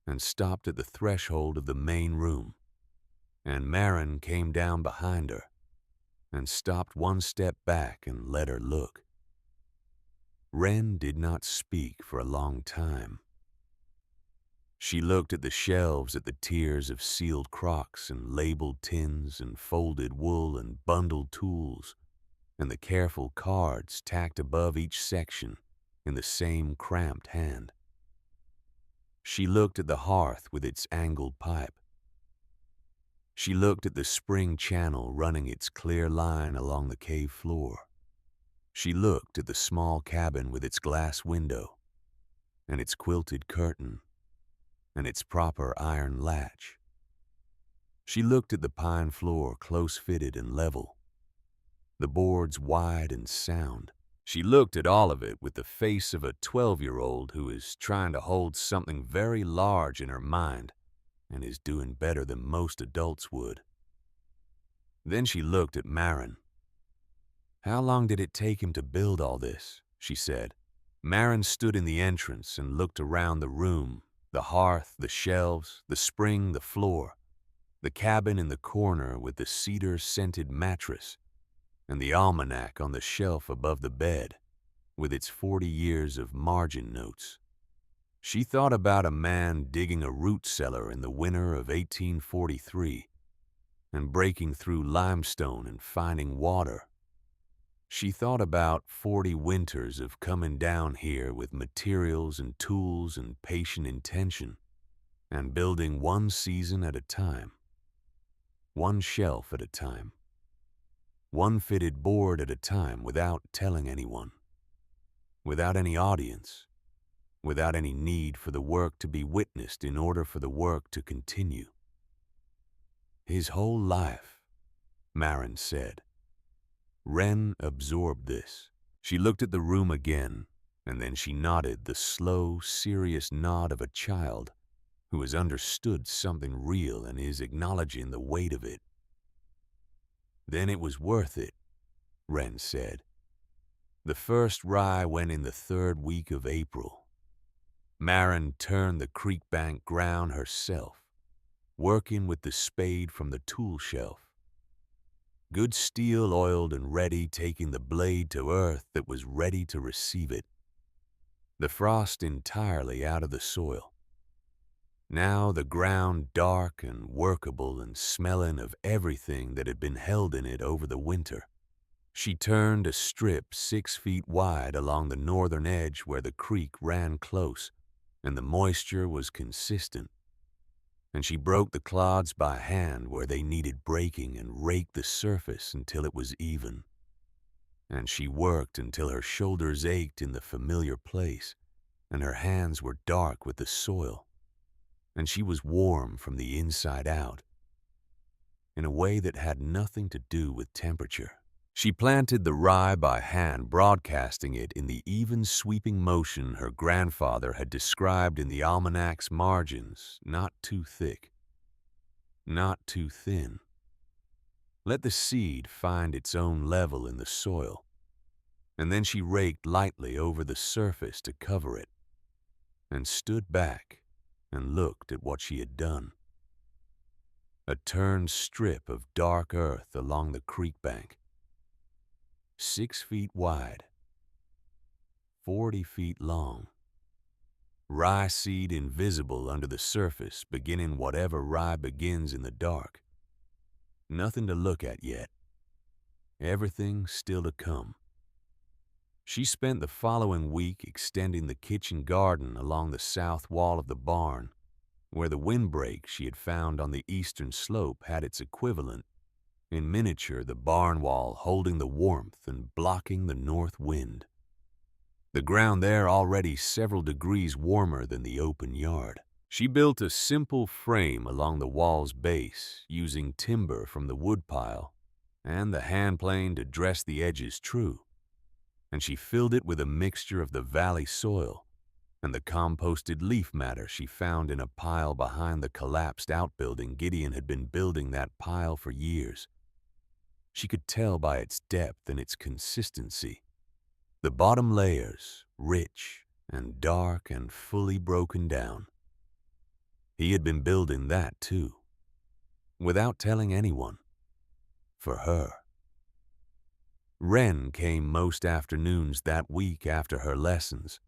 and stopped at the threshold of the main room, and Maren came down behind her and stopped one step back and let her look. Wren did not speak for a long time. She looked at the shelves, at the tiers of sealed crocks and labeled tins and folded wool and bundled tools, and the careful cards tacked above each section in the same cramped hand. She looked at the hearth with its angled pipe. She looked at the spring channel running its clear line along the cave floor. She looked at the small cabin with its glass window and its quilted curtain and its proper iron latch. She looked at the pine floor, close-fitted and level, the boards wide and sound. She looked at all of it with the face of a 12-year-old who is trying to hold something very large in her mind and is doing better than most adults would. Then she looked at Maren. "How long did it take him to build all this?" she said. Maren stood in the entrance and looked around the room, the hearth, the shelves, the spring, the floor, the cabin in the corner with the cedar-scented mattress, and the almanac on the shelf above the bed with its 40 years of margin notes. She thought about a man digging a root cellar in the winter of 1843 and breaking through limestone and finding water. She thought about 40 winters of coming down here with materials and tools and patient intention and building one season at a time, one shelf at a time, one fitted board at a time without telling anyone, without any audience, without any need for the work to be witnessed in order for the work to continue. His whole life, Maren said. Wren absorbed this. She looked at the room again, And then she nodded the slow, serious nod of a child who has understood something real and is acknowledging the weight of it. "Then it was worth it," Wren said. "The first rye went in the 3rd week of April. Maren turned the creek bank ground herself, working with the spade from the tool shelf. Good steel, oiled and ready, taking the blade to earth that was ready to receive it. The frost entirely out of the soil. Now the ground dark and workable and smelling of everything that had been held in it over the winter. She turned a strip 6 feet wide along the northern edge where the creek ran close and the moisture was consistent. And she broke the clods by hand where they needed breaking and raked the surface until it was even. And she worked until her shoulders ached in the familiar place and her hands were dark with the soil. And she was warm from the inside out, in a way that had nothing to do with temperature. She planted the rye by hand, broadcasting it in the even sweeping motion her grandfather had described in the almanac's margins, not too thick, not too thin. Let the seed find its own level in the soil, and then she raked lightly over the surface to cover it, and stood back and looked at what she had done. A turned strip of dark earth along the creek bank, 6 feet wide, 40 feet long. Rye seed invisible under the surface, beginning whatever rye begins in the dark. Nothing to look at yet. Everything still to come. She spent the following week extending the kitchen garden along the south wall of the barn, where the windbreak she had found on the eastern slope had its equivalent, in miniature the barn wall holding the warmth and blocking the north wind. The ground there already several degrees warmer than the open yard. She built a simple frame along the wall's base, using timber from the woodpile and the hand plane to dress the edges true, and she filled it with a mixture of the valley soil and the composted leaf matter she found in a pile behind the collapsed outbuilding. Gideon had been building that pile for years. She could tell by its depth and its consistency. The bottom layers, rich and dark and fully broken down. He had been building that too, without telling anyone. For her. Wren came most afternoons that week after her lessons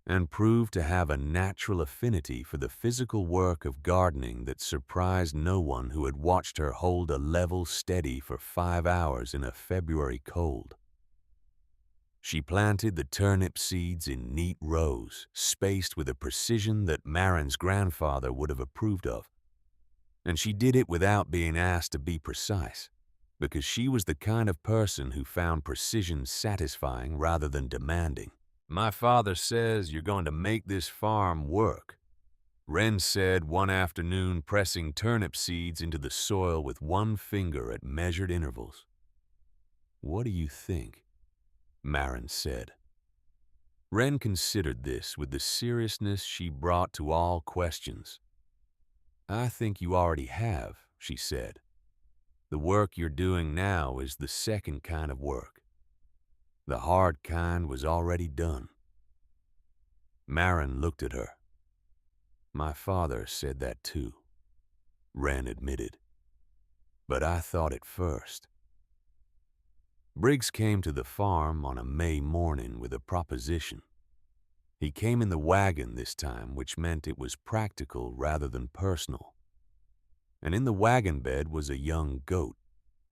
and proved to have a natural affinity for the physical work of gardening that surprised no one who had watched her hold a level steady for 5 hours in a February cold. She planted the turnip seeds in neat rows, spaced with a precision that Maren's grandfather would have approved of. And she did it without being asked to be precise, because she was the kind of person who found precision satisfying rather than demanding. "My father says you're going to make this farm work," Wren said one afternoon, pressing turnip seeds into the soil with one finger at measured intervals. "What do you think?" Maren said. Wren considered this with the seriousness she brought to all questions. "I think you already have," she said. "The work you're doing now is the second kind of work. The hard kind was already done." Maren looked at her. "My father said that too," Wren admitted. "But I thought it first." Briggs came to the farm on a May morning with a proposition. He came in the wagon this time, which meant it was practical rather than personal. And in the wagon bed was a young goat,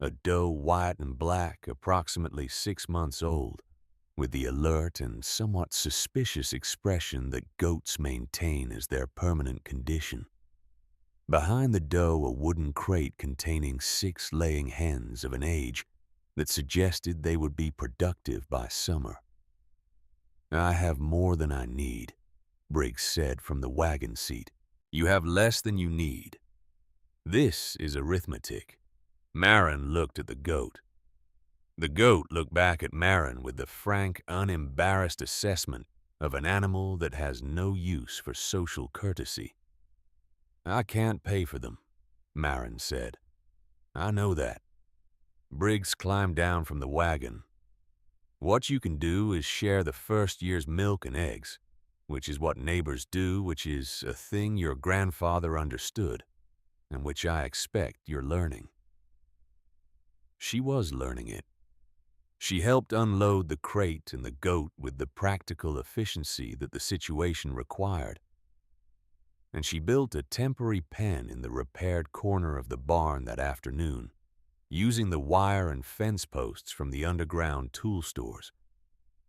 a doe white and black, approximately 6 months old, with the alert and somewhat suspicious expression that goats maintain as their permanent condition. Behind the doe, a wooden crate containing 6 laying hens of an age that suggested they would be productive by summer. "I have more than I need," Briggs said from the wagon seat. "You have less than you need. This is arithmetic." Maren looked at the goat. The goat looked back at Maren with the frank, unembarrassed assessment of an animal that has no use for social courtesy. "I can't pay for them," Marin said. "I know that." Briggs climbed down from the wagon. "What you can do is share the first year's milk and eggs, which is what neighbors do, which is a thing your grandfather understood, and which I expect you're learning." She was learning it. She helped unload the crate and the goat with the practical efficiency that the situation required. And she built a temporary pen in the repaired corner of the barn that afternoon, using the wire and fence posts from the underground tool stores.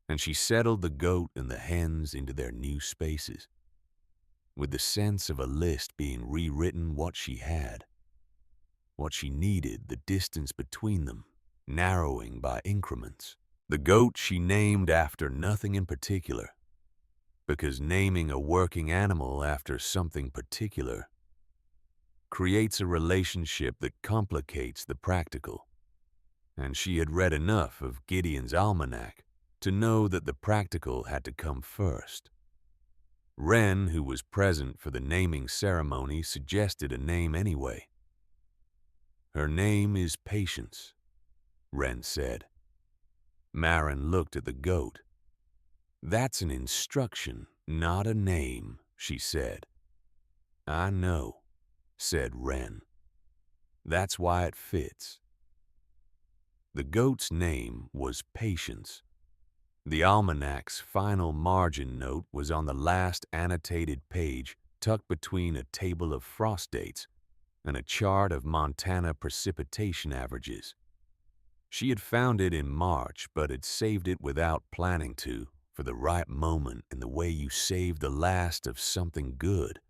And she settled the goat and the hens into their new spaces, with the sense of a list being rewritten what she had, what she needed, the distance between them, narrowing by increments. The goat she named after nothing in particular, because naming a working animal after something particular creates a relationship that complicates the practical. And she had read enough of Gideon's almanac to know that the practical had to come first. Wren, who was present for the naming ceremony, suggested a name anyway. "Her name is Patience," Wren said. Marin looked at the goat. "That's an instruction, not a name," she said. "I know," said Wren. "That's why it fits." The goat's name was Patience. The almanac's final margin note was on the last annotated page, tucked between a table of frost dates and a chart of Montana precipitation averages. She had found it in March, but had saved it without planning to, for the right moment, in the way you save the last of something good,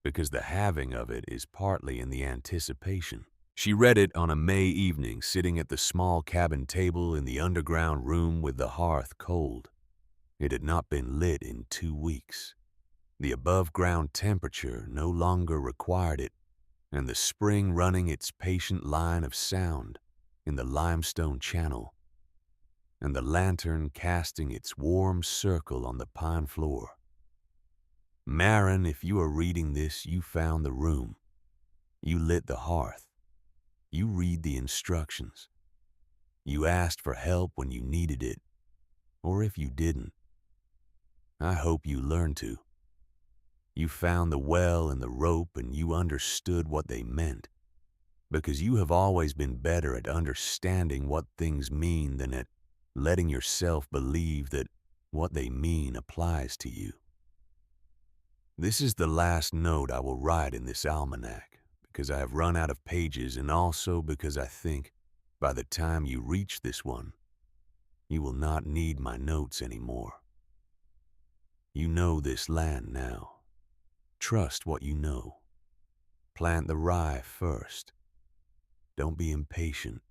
because the having of it is partly in the anticipation. She read it on a May evening, sitting at the small cabin table in the underground room with the hearth cold. It had not been lit in 2 weeks. The above-ground temperature no longer required it, and the spring running its patient line of sound in the limestone channel, and the lantern casting its warm circle on the pine floor. Marin, if you are reading this, you found the room. You lit the hearth. You read the instructions. You asked for help when you needed it, or if you didn't. I hope you learned to. You found the well and the rope, and you understood what they meant, because you have always been better at understanding what things mean than at letting yourself believe that what they mean applies to you. This is the last note I will write in this almanac, because I have run out of pages, and also because I think by the time you reach this one, you will not need my notes anymore. You know this land now. Trust what you know. Plant the rye first. Don't be impatient.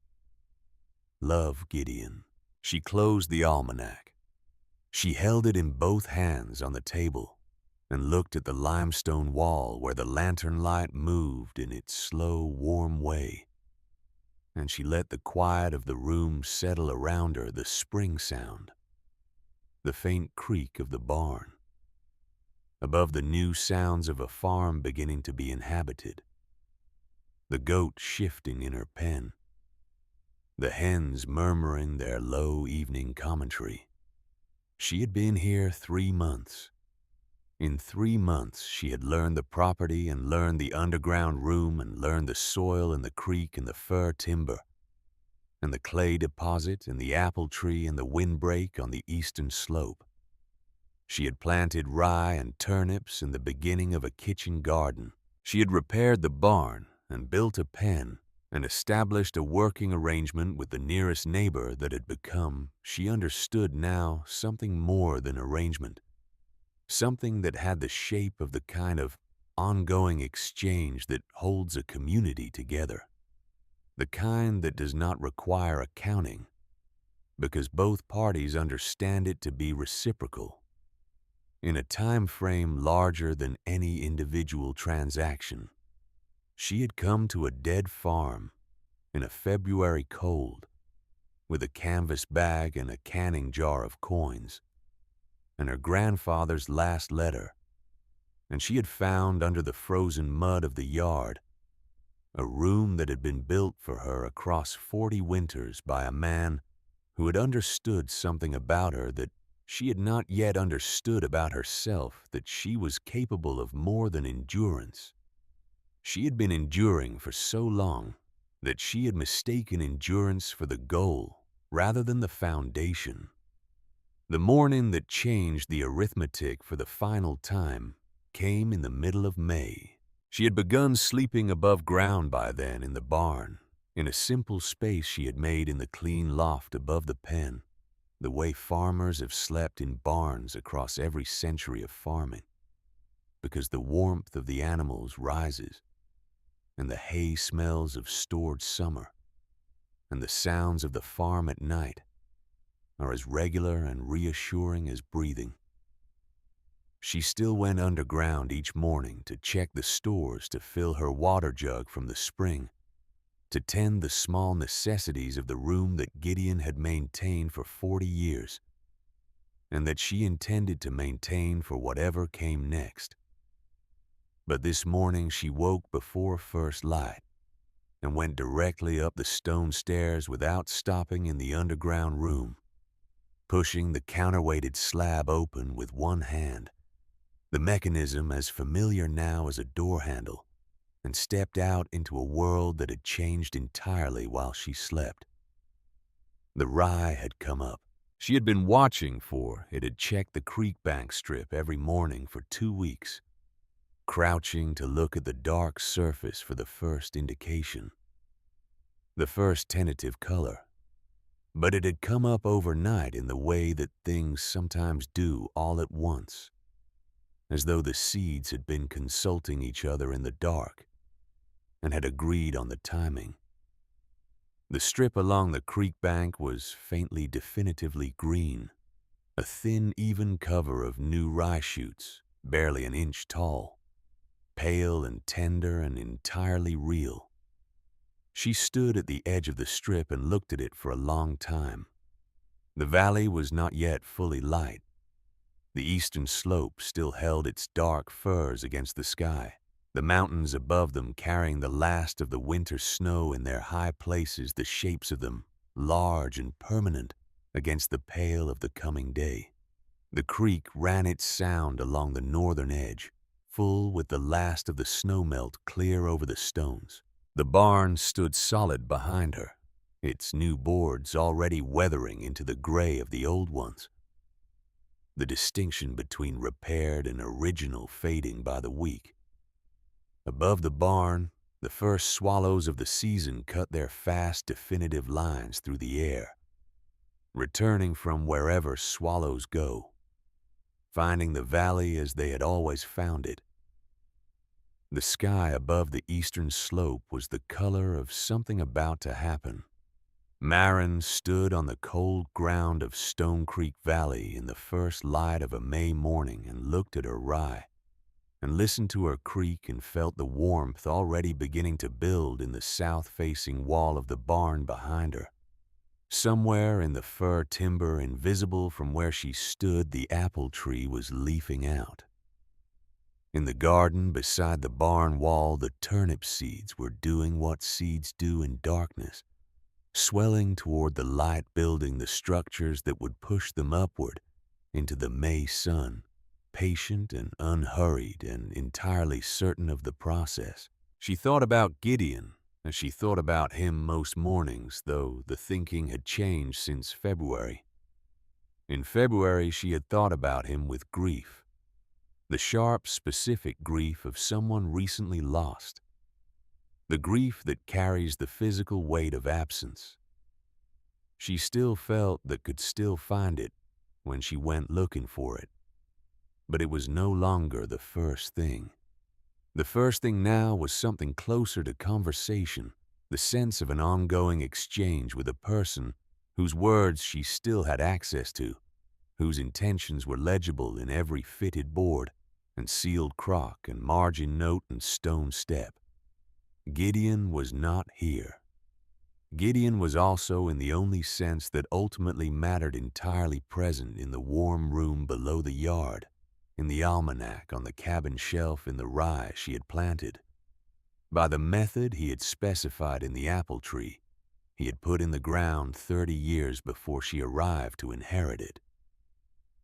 Love, Gideon. She closed the almanac. She held it in both hands on the table and looked at the limestone wall where the lantern light moved in its slow, warm way. And she let the quiet of the room settle around her, the spring sound, the faint creak of the barn, above the new sounds of a farm beginning to be inhabited, the goat shifting in her pen, the hens murmuring their low evening commentary. She had been here 3 months. In 3 months, she had learned the property and learned the underground room and learned the soil and the creek and the fir timber and the clay deposit and the apple tree and the windbreak on the eastern slope. She had planted rye and turnips in the beginning of a kitchen garden. She had repaired the barn and built a pen and established a working arrangement with the nearest neighbor that had become, she understood now, something more than arrangement. Something that had the shape of the kind of ongoing exchange that holds a community together. The kind that does not require accounting, because both parties understand it to be reciprocal. In a time frame larger than any individual transaction, she had come to a dead farm in a February cold with a canvas bag and a canning jar of coins. and her grandfather's last letter, and she had found under the frozen mud of the yard a room that had been built for her across 40 winters by a man who had understood something about her that she had not yet understood about herself, that she was capable of more than endurance. She had been enduring for so long that she had mistaken endurance for the goal rather than the foundation. The morning that changed the arithmetic for the final time came in the middle of May. She had begun sleeping above ground by then in the barn, in a simple space she had made in the clean loft above the pen, the way farmers have slept in barns across every century of farming, because the warmth of the animals rises, and the hay smells of stored summer, and the sounds of the farm at night are as regular and reassuring as breathing. She still went underground each morning to check the stores, to fill her water jug from the spring, to tend the small necessities of the room that Gideon had maintained for 40 years, and that she intended to maintain for whatever came next. But this morning she woke before first light and went directly up the stone stairs without stopping in the underground room, pushing the counterweighted slab open with one hand, the mechanism as familiar now as a door handle, and stepped out into a world that had changed entirely while she slept. The rye had come up. She had been watching for it had checked the creek bank strip every morning for 2 weeks, crouching to look at the dark surface for the first indication, the first tentative color. But it had come up overnight in the way that things sometimes do all at once, as though the seeds had been consulting each other in the dark and had agreed on the timing. The strip along the creek bank was faintly definitively green, a thin, even cover of new rye shoots, barely an inch tall, pale and tender and entirely real. She stood at the edge of the strip and looked at it for a long time. The valley was not yet fully light. The eastern slope still held its dark firs against the sky, the mountains above them carrying the last of the winter snow in their high places, the shapes of them, large and permanent, against the pale of the coming day. The creek ran its sound along the northern edge, full with the last of the snowmelt clear over the stones. The barn stood solid behind her, its new boards already weathering into the gray of the old ones, the distinction between repaired and original fading by the week. Above the barn, the first swallows of the season cut their fast, definitive lines through the air, returning from wherever swallows go, finding the valley as they had always found it. The sky above the eastern slope was the color of something about to happen. Maren stood on the cold ground of Stone Creek Valley in the first light of a May morning and looked at her rye, and listened to her creak and felt the warmth already beginning to build in the south-facing wall of the barn behind her. Somewhere in the fir timber, invisible from where she stood, the apple tree was leafing out. In the garden beside the barn wall, the turnip seeds were doing what seeds do in darkness, swelling toward the light, building the structures that would push them upward into the May sun, patient and unhurried and entirely certain of the process. She thought about Gideon as she thought about him most mornings, though the thinking had changed since February. In February, she had thought about him with grief, the sharp, specific grief of someone recently lost, the grief that carries the physical weight of absence. She still felt that could still find it when she went looking for it, but it was no longer the first thing. The first thing now was something closer to conversation, the sense of an ongoing exchange with a person whose words she still had access to, whose intentions were legible in every fitted board and sealed crock and margin note and stone step. Gideon was not here. Gideon was also in the only sense that ultimately mattered entirely present in the warm room below the yard, in the almanac on the cabin shelf in the rye she had planted. By the method he had specified in the apple tree, he had put in the ground 30 years before she arrived to inherit it.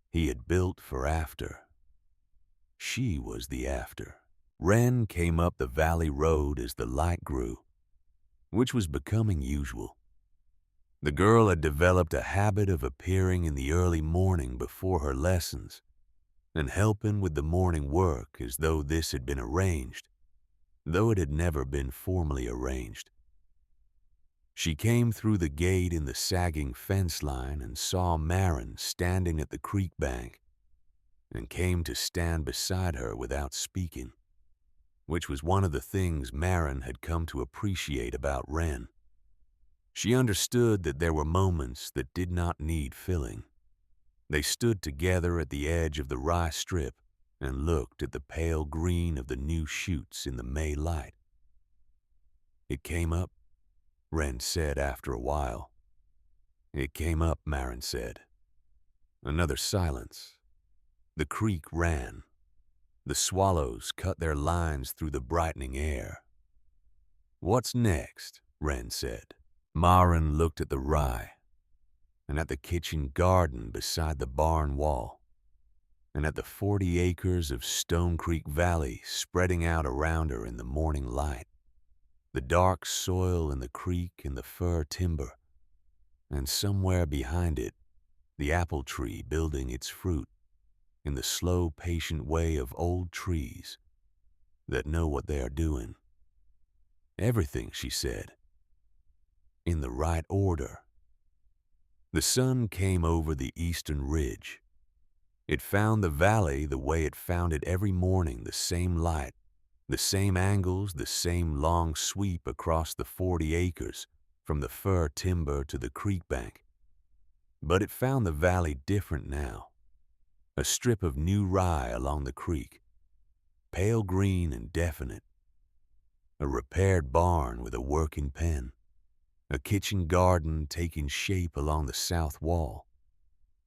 He had built for after. She was the after. Wren came up the valley road as the light grew, which was becoming usual. The girl had developed a habit of appearing in the early morning before her lessons and helping with the morning work as though this had been arranged, though it had never been formally arranged. She came through the gate in the sagging fence line and saw Marin standing at the creek bank, and came to stand beside her without speaking, which was one of the things Marin had come to appreciate about Wren. She understood that there were moments that did not need filling. They stood together at the edge of the rye strip and looked at the pale green of the new shoots in the May light. "It came up," Wren said after a while. "It came up," Marin said. Another silence. The creek ran. The swallows cut their lines through the brightening air. "What's next?" Wren said. Marin looked at the rye, and at the kitchen garden beside the barn wall, and at the 40 acres of Stone Creek Valley spreading out around her in the morning light, the dark soil in the creek and the fir timber, and somewhere behind it, the apple tree building its fruit in the slow, patient way of old trees that know what they are doing. "Everything," she said, "in the right order." The sun came over the eastern ridge. It found the valley the way it found it every morning, the same light, the same angles, the same long sweep across the 40 acres from the fir timber to the creek bank. But it found the valley different now. A strip of new rye along the creek, pale green and definite. A repaired barn with a working pen. A kitchen garden taking shape along the south wall.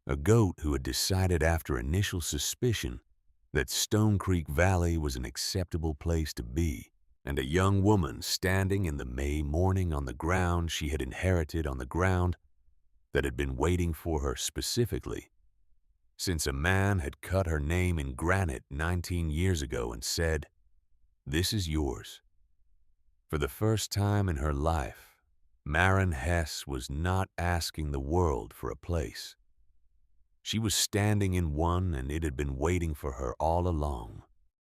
A goat who had decided after initial suspicion that Stone Creek Valley was an acceptable place to be, and a young woman standing in the May morning on the ground she had inherited, on the ground that had been waiting for her specifically, since a man had cut her name in granite 19 years ago and said, "This is yours." For the first time in her life, Marin Hess was not asking the world for a place. She was standing in one, and it had been waiting for her all along.